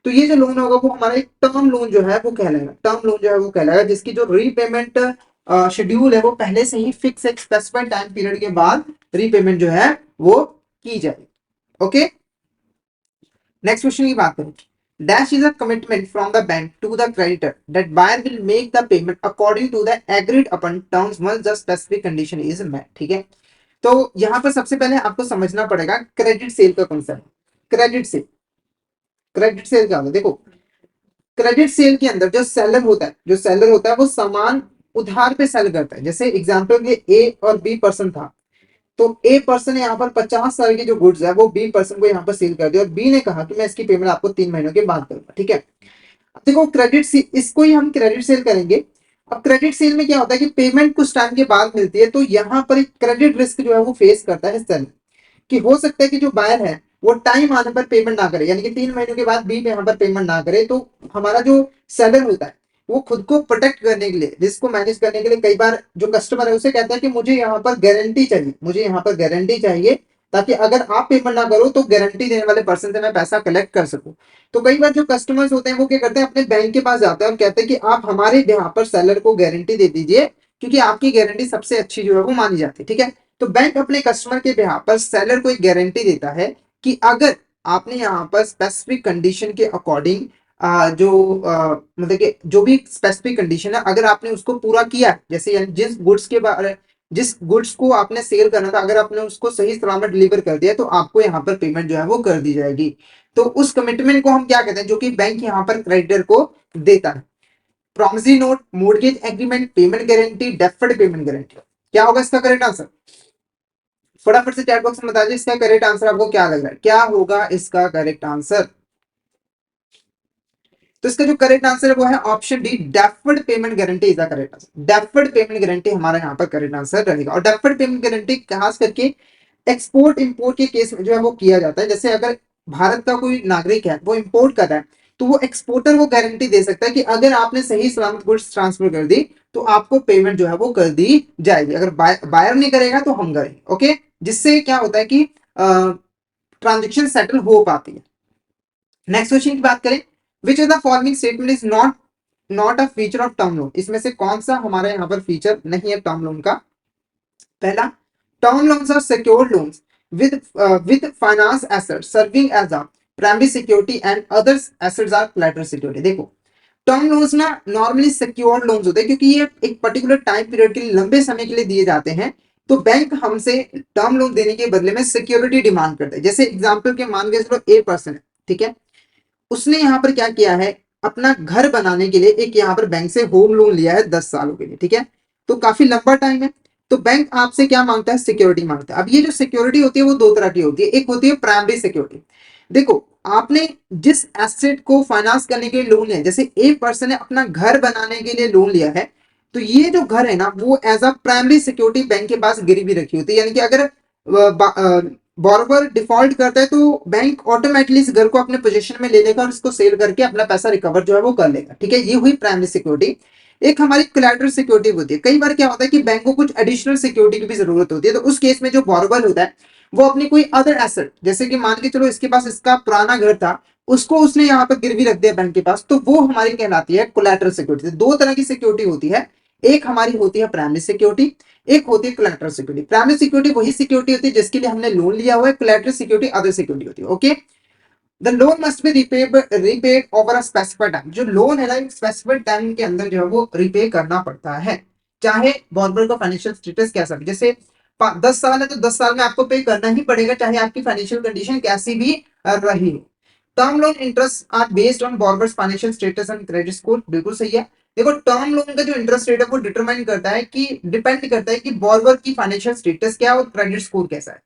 तो ये जो लोन होगा वो हमारा एक टर्म लोन जो है वो कहलाएगा, टर्म लोन जो है वो कहलाएगा, जिसकी जो रीपेमेंट शेड्यूल है वो पहले से ही फिक्स एक स्पेसिफाइड टाइम पीरियड के बाद रीपेमेंट जो है वो की जाएगी। ओके, नेक्स्ट क्वेश्चन की बात करें। Dash is a commitment from the bank to the creditor that buyer will make the payment according to the agreed upon terms once the specific condition is met. ठीक है, तो यहां पर सबसे पहले आपको समझना पड़ेगा क्रेडिट सेल का concept. Credit sale, credit sale क्या होता है? देखो क्रेडिट सेल के अंदर जो सेलर होता है, जो सेलर होता है वो सामान उधार पे सेल करता है। जैसे एग्जांपल के ए और बी पर्सन था, तो ए पर्सन ने यहाँ पर 50 साल की जो गुड्स है वो बी पर्सन को यहाँ पर सेल कर दिया और बी ने कहा कि मैं इसकी पेमेंट आपको 3 महीनों के बाद करूंगा। ठीक है, अब देखो क्रेडिट सेल, इसको ही हम क्रेडिट सेल करेंगे। अब क्रेडिट सेल में क्या होता है कि पेमेंट कुछ टाइम के बाद मिलती है, तो यहाँ पर एक क्रेडिट रिस्क जो है वो फेस करता है सेलर, कि हो सकता है कि जो बायर है वो टाइम आने पर पेमेंट ना करे, यानी कि 3 महीनों के बाद भी यहाँ पर पेमेंट ना करे। तो हमारा जो सेलर होता है वो खुद को प्रोटेक्ट करने के लिए, रिस्क को मैनेज करने के लिए, कई बार जो कस्टमर है उसे कहता है कि मुझे यहाँ पर गारंटी चाहिए, मुझे यहाँ पर गारंटी चाहिए, ताकि अगर आप पेमेंट ना करो तो गारंटी देने वाले पर्सन से मैं पैसा कलेक्ट कर सकूं। तो कई बार जो कस्टमर्स होते हैं वो क्या करते हैं, अपने बैंक के पास जाते हैं और कहते हैं कि आप हमारे यहाँ पर सेलर को गारंटी दे दीजिए, क्योंकि आपकी गारंटी सबसे अच्छी जो है वो मानी जाती है। ठीक है, तो बैंक अपने कस्टमर के बिहाफ पर सेलर को एक गारंटी देता है कि अगर आपने यहाँ पर स्पेसिफिक कंडीशन के अकॉर्डिंग मतलब कि जो भी स्पेसिफिक कंडीशन है अगर आपने उसको पूरा किया, जैसे यानी जिस गुड्स को आपने सेल करना था अगर आपने उसको सही सलामत डिलीवर कर दिया तो आपको यहाँ पर पेमेंट जो है वो कर दी जाएगी। तो उस कमिटमेंट को हम क्या कहते हैं, जो कि बैंक यहाँ पर क्रेडिटर को देता है। Promissory note, mortgage agreement, payment guarantee, deferred payment guarantee. क्या होगा इसका करेक्ट आंसर? फटाफट से चैट बॉक्स में बता दीजिए इसका करेक्ट आंसर आपको क्या लग रहा है, क्या होगा इसका करेक्ट आंसर? तो इसका जो करेक्ट आंसर है वो है option D, deferred payment guarantee is the correct answer. Deferred payment guarantee हमारा यहाँ पर करेक्ट आंसर रहेगा। और डेफर्ड पेमेंट गारंटी खास करके एक्सपोर्ट इंपोर्ट के केस में जो है वो किया जाता है। जैसे अगर भारत का कोई नागरिक है वो इंपोर्ट कर रहा है तो वो एक्सपोर्टर को गारंटी दे सकता है कि अगर आपने सही सलामत गुड्स ट्रांसफर कर दी तो आपको पेमेंट जो है वो कर दी जाएगी। अगर बायर नहीं करेगा तो हम करेंगे। ओके, जिससे क्या होता है कि ट्रांजेक्शन सेटल हो पाती है। नेक्स्ट क्वेश्चन की बात करें, which is the following statement is not a feature of term loan. इसमें से कौन सा हमारे यहाँ पर फीचर नहीं है टर्म लोन का? पहला, term loans are secured loans with finance assets serving as a primary security and others assets are collateral security. देखो टर्म लोन्स ना नॉर्मली सिक्योर्ड लोन्स होते हैं क्योंकि ये एक पर्टिकुलर टाइम पीरियड के लिए, लंबे समय के लिए दिए जाते हैं। तो बैंक हमसे टर्म लोन देने के बदले में सिक्योरिटी डिमांड करते हैं। जैसे एग्जांपल के मान के चलो ए पर्सन है, ठीक है, उसने यहाँ पर क्या किया है, अपना घर बनाने के लिए एक यहाँ पर बैंक से होम लोन लिया है 10 सालों के लिए। ठीक है, तो काफी लंबा टाइम है। तो बैंक आपसे क्या मांगता है? सिक्योरिटी मांगता है। अब ये जो सिक्योरिटी होती है वो दो तरह की होती है। एक होती है प्राइमरी सिक्योरिटी। देखो आपने जिस एसेट को फाइनेंस करने के लिए लोन लिया, जैसे एक पर्सन ने अपना घर बनाने के लिए लोन लिया है, तो ये जो घर है ना वो as a primary security bank के पास गिरवी रखी होती है। यानी कि अगर बॉरोवर डिफॉल्ट करता है तो बैंक ऑटोमेटिकली इस घर को अपने पोजीशन में ले लेगा और इसको सेल करके अपना पैसा रिकवर जो है वो कर लेगा। ठीक है, ये हुई प्राइमरी सिक्योरिटी। एक हमारी कोलैटरल सिक्योरिटी होती है। कई बार क्या होता है कि बैंक को कुछ एडिशनल सिक्योरिटी की भी जरूरत होती है, तो उस केस में जो बॉरोवर होता है वो अपनी कोई अदर एसेट, जैसे कि मान के चलो इसके पास इसका पुराना घर था, उसको उसने यहाँ पर गिरवी रख दिया बैंक के पास, तो वो हमारी कहलाती है कोलैटरल सिक्योरिटी। दो तरह की सिक्योरिटी होती है, एक हमारी होती है प्राइमरी सिक्योरिटी, एक होती है कोलैटरल सिक्योरिटी। प्राइमरी सिक्योरिटी वही सिक्योरिटी होती है जिसके लिए हमने लोन लिया हुआ है, कोलैटरल सिक्योरिटी अदर सिक्योरिटी होती है। Okay, the loan must be repaid over a specified time. जो लोन है ना, एक स्पेसिफाइड टाइम के अंदर जो है वो रिपे करना पड़ता है, चाहे बॉर्बर का फाइनेंशियल स्टेटस कैसा भी। जैसे 10 साल है तो 10 साल में आपको पे करना ही पड़ेगा, चाहे आपकी फाइनेंशियल कंडीशन कैसी भी रही हो। Term loan interest are based on borrower's financial status and credit score, बिल्कुल सही है। देखो, टर्म लोन का जो इंटरेस्ट रेट है वो डिटरमाइन करता है कि डिपेंड करता है कि बॉर्बर की फाइनेंशियल स्टेटस क्या है और क्रेडिट स्कोर कैसा है।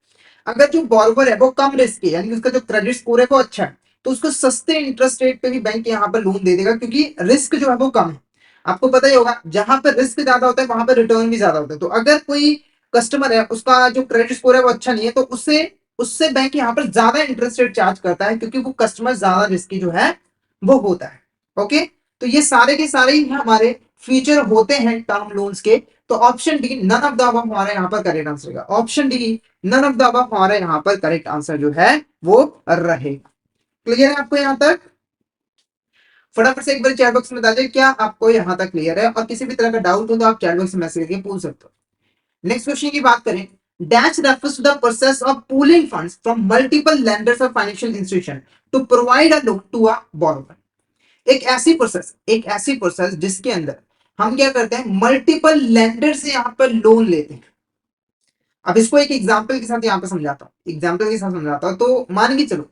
अगर जो बॉर्बर है वो कम रिस्क है, यानी उसका जो क्रेडिट स्कोर है वो अच्छा है, तो उसको सस्ते इंटरेस्ट रेट पे भी बैंक यहाँ पर लोन दे देगा, क्योंकि रिस्क जो है वो कम है। आपको पता ही होगा, जहां पर रिस्क ज्यादा होता है वहां पर रिटर्न भी ज्यादा होता है। तो अगर कोई कस्टमर है, उसका जो क्रेडिट स्कोर है वो अच्छा नहीं है, तो उससे उससे बैंक यहाँ पर ज्यादा इंटरेस्ट रेट चार्ज करता है, क्योंकि वो कस्टमर ज्यादा रिस्की जो है वो होता है। ओके, तो ये सारे के सारे ही हमारे फीचर होते हैं टर्म लोन्स के। तो option D none of the above हमारे यहाँ पर करेक्ट आंसर होगा। Option D none of the above हमारे यहाँ पर करेक्ट आंसर जो है वो रहेगा। क्लियर है आपको यहाँ तक? फटाफट से एक बार चैट बॉक्स में बता दीजिए क्या आपको यहाँ तक क्लियर है, और किसी भी तरह का डाउट हो तो आप चैट बॉक्स में मैसेज करके पूछ सकते हो। नेक्स्ट क्वेश्चन की बात करें, dash refers to the process of pooling funds from multiple lenders और financial institution to provide a loan to a borrower. एक ऐसी प्रोसेस जिसके अंदर हम क्या करते हैं, मल्टीपल लेंडर से यहाँ पर लोन लेते हैं। अब इसको एक एग्जांपल के साथ यहाँ पे समझाता हूँ, एग्जांपल के साथ समझाता हूँ। तो मान के चलो,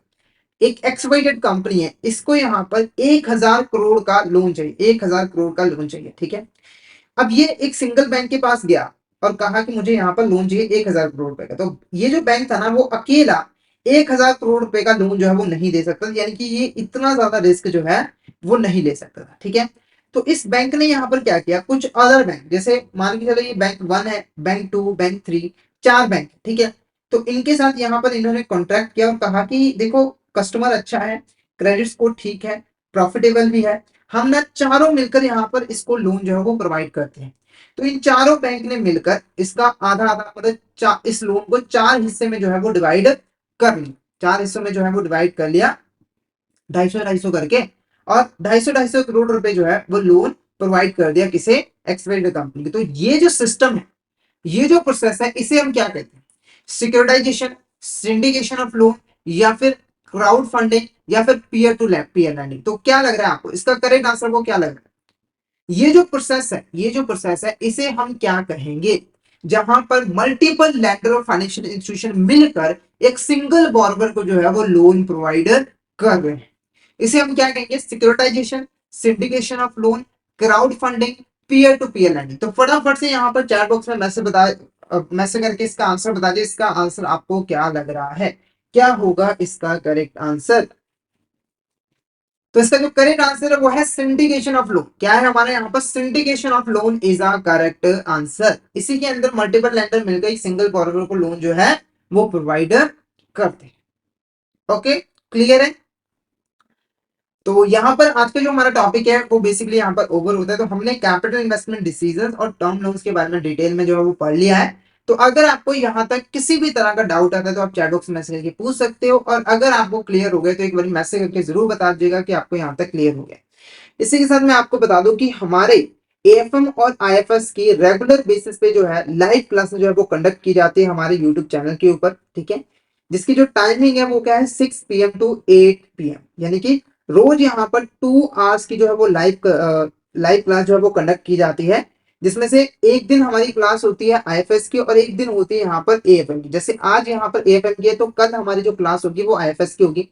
एक एक्सवाइटेड कंपनी है, इसको यहाँ पर 1,000 करोड़ का लोन चाहिए, 1,000 करोड़ का लोन चाहिए, ठीक है। अब ये एक सिंगल बैंक के पास गया और कहा कि मुझे यहाँ पर लोन चाहिए 1,000 करोड़ रुपए का। तो ये जो बैंक था ना, वो अकेला 1,000 करोड़ रुपए का लोन जो है वो नहीं दे सकता, यानी कि ये इतना ज्यादा रिस्क जो है वो नहीं ले सकता था, ठीक है। तो इस बैंक ने यहाँ पर क्या किया, कुछ अदर बैंक, जैसे मान के चलो ये बैंक 1 है, बैंक 2, बैंक 3, 4 बैंक, ठीक है। तो इनके साथ यहाँ पर इन्होंने कॉन्ट्रैक्ट किया और कहा कि देखो, कस्टमर अच्छा है, क्रेडिट स्कोर ठीक है, प्रॉफिटेबल भी है, हम ना चारों मिलकर यहाँ पर इसको लोन जो है वो प्रोवाइड करते हैं। तो इन चारों बैंक ने मिलकर इसका आधा आधा, मतलब इस लोन को 4 हिस्से में जो है वो डिवाइड कर लिया। 4 हिस्सों में जो है वो डिवाइड कर लिया, 250-250 करके, और 250-250 करोड़ रुपए जो है वो लोन प्रोवाइड कर दिया किसे, एक्सपेक्टेड कंपनी की। तो ये जो सिस्टम है, ये जो प्रोसेस है, इसे हम क्या कहते हैं, सिक्योरिटाइजेशन, सिंडिकेशन ऑफ लोन, या फिर क्राउड फंडिंग, या फिर पीयर टू पीयर लैंडिंग। तो क्या लग रहा है आपको, इसका करेक्ट आंसर को क्या लग रहा है? ये जो प्रोसेस है, ये जो प्रोसेस है, इसे हम क्या कहेंगे, जहां पर मल्टीपल लैंडर और फाइनेंशियल इंस्टीट्यूशन मिलकर एक सिंगल बॉर्बर को जो है वो लोन प्रोवाइडर कर रहे हैं। इसे हम क्या कहेंगे, securitisation, syndication of loan, crowd funding, peer to peer lending. तो फटाफट से यहाँ पर चैट बॉक्स में मैसेज करके इसका आंसर बता दीजिए, इसका आंसर आपको क्या लग रहा है, क्या होगा इसका करेक्ट आंसर। तो इसका जो करेक्ट आंसर है वो है सिंडिकेशन ऑफ लोन। क्या है हमारे यहाँ पर, syndication of loan is a correct answer. इसी के अंदर मल्टीपल लेंडर मिलकर एक सिंगल बॉरोवर को लोन जो है वो प्रोवाइडर करते हैं। ओके, क्लियर है? तो यहाँ पर आज का जो हमारा टॉपिक है वो बेसिकली यहाँ पर ओवर होता है। तो हमने कैपिटल इन्वेस्टमेंट डिसीजन और टर्म लोन्स के बारे में डिटेल में जो है वो पढ़ लिया है। तो अगर आपको यहाँ तक किसी भी तरह का डाउट आता है तो आप चैट बॉक्स में मैसेज करके पूछ सकते हो, और अगर आपको क्लियर हो गया तो एक बार मैसेज करके जरूर बता दीजिएगा कि आपको यहाँ तक क्लियर हो गया। इसी के साथ मैं आपको बता दूं कि हमारे एएफएम और आईएफएस की रेगुलर बेसिस पे जो है लाइव क्लासेस जो है वो कंडक्ट की जाती है हमारे यूट्यूब चैनल के ऊपर, ठीक है। जिसकी जो टाइमिंग है वो क्या है, 6 PM to 8 PM, यानी कि रोज यहाँ पर 2 आवर्स की जो है वो लाइव क्लास जो है वो कंडक्ट की जाती है। जिसमें से एक दिन हमारी क्लास होती है आईएफएस की और एक दिन होती है यहाँ पर एएफएम की। जैसे आज यहाँ पर एएफएम की है तो कल हमारी जो क्लास होगी वो आईएफएस की होगी।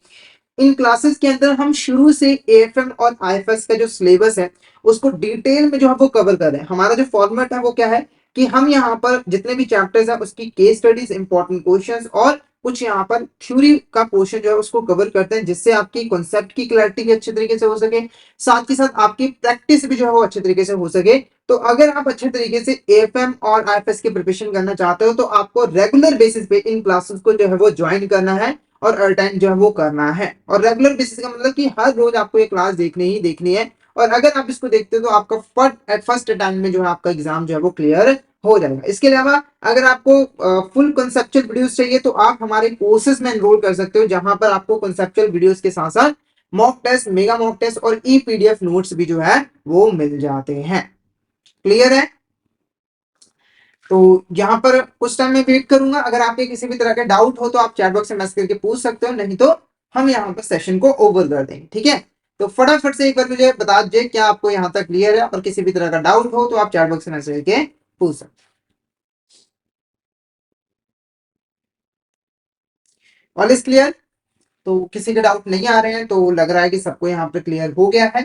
इन क्लासेस के अंदर हम शुरू से एएफएम और आईएफएस का जो सिलेबस है उसको डिटेल में जो है वो कवर कर रहे हैं। हमारा जो फॉर्मेट है वो क्या है कि हम यहाँ पर जितने भी चैप्टर्स है उसकी केस स्टडीज, इंपॉर्टेंट क्वेश्चंस और कुछ यहाँ पर थ्योरी का पोर्शन जो है उसको कवर करते हैं, जिससे आपकी कॉन्सेप्ट की क्लैरिटी भी अच्छे तरीके से हो सके, साथ ही साथ आपकी प्रैक्टिस भी जो है वो अच्छे तरीके से हो सके। तो अगर आप अच्छे तरीके से एएफएम और आईएफएस की प्रिपरेशन करना चाहते हो तो आपको रेगुलर बेसिस पे इन क्लासेस को जो है वो ज्वाइन करना है और अटेंड जो है वो करना है। और रेगुलर बेसिस का मतलब कि हर रोज आपको ये क्लास देखनी ही देखनी है, और अगर आप इसको देखते हो तो आपका फर्स्ट अटेम्प्ट में जो है आपका एग्जाम जो है वो क्लियर हो जाएगा। इसके अलावा अगर आपको फुल कंसेप्चुअल वीडियोस चाहिए तो आप हमारे कोर्सेज में एनरोल कर सकते हो, जहां पर आपको कंसेप्चुअल वीडियोस के साथ साथ mock test, mega mock test और ई पीडीएफ नोट्स भी जो है वो मिल जाते हैं। क्लियर है? तो यहाँ पर कुछ टाइम में वेट करूंगा। अगर आपके किसी भी तरह का डाउट हो तो आप चैट बॉक्स में मैसेज करके पूछ सकते हो, नहीं तो हम यहाँ पर सेशन को ओवर कर देंगे। ठीक है, तो फटाफट से एक बार मुझे बता दीजिए क्या आपको यहाँ तक क्लियर है, और किसी भी तरह का डाउट हो तो आप चैट बॉक्स में मैसेज करके पूछ सकते हो। All is clear? तो किसी के डाउट नहीं आ रहे हैं, तो लग रहा है कि सबको यहाँ पे क्लियर हो गया है।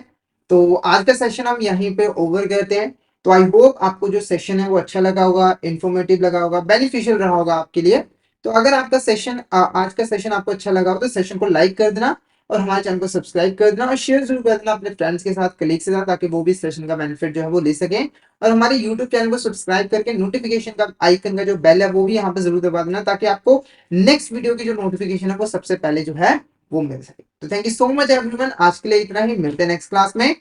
तो आज का सेशन हम यहीं पे ओवर करते हैं। तो आई होप आपको जो सेशन है वो अच्छा लगा होगा, इंफॉर्मेटिव लगा होगा, बेनिफिशियल रहा होगा आपके लिए। तो अगर आपका सेशन आज का सेशन आपको अच्छा लगा हो तो सेशन को लाइक कर देना, और हमारे चैनल को सब्सक्राइब कर देना, और शेयर जरूर कर देना अपने फ्रेंड्स के साथ, कलीग्स के साथ, ताकि वो भी सेशन का बेनिफिट जो है वो ले सकें। और हमारे यूट्यूब चैनल को सब्सक्राइब करके नोटिफिकेशन का आइकन का जो बेल है वो भी यहाँ पे जरूर दबा देना, ताकि आपको नेक्स्ट वीडियो की जो नोटिफिकेशन है वो सबसे पहले जो है वो मिल सके। तो thank you so much everyone, आज के लिए इतना ही, मिलते हैं नेक्स्ट क्लास में।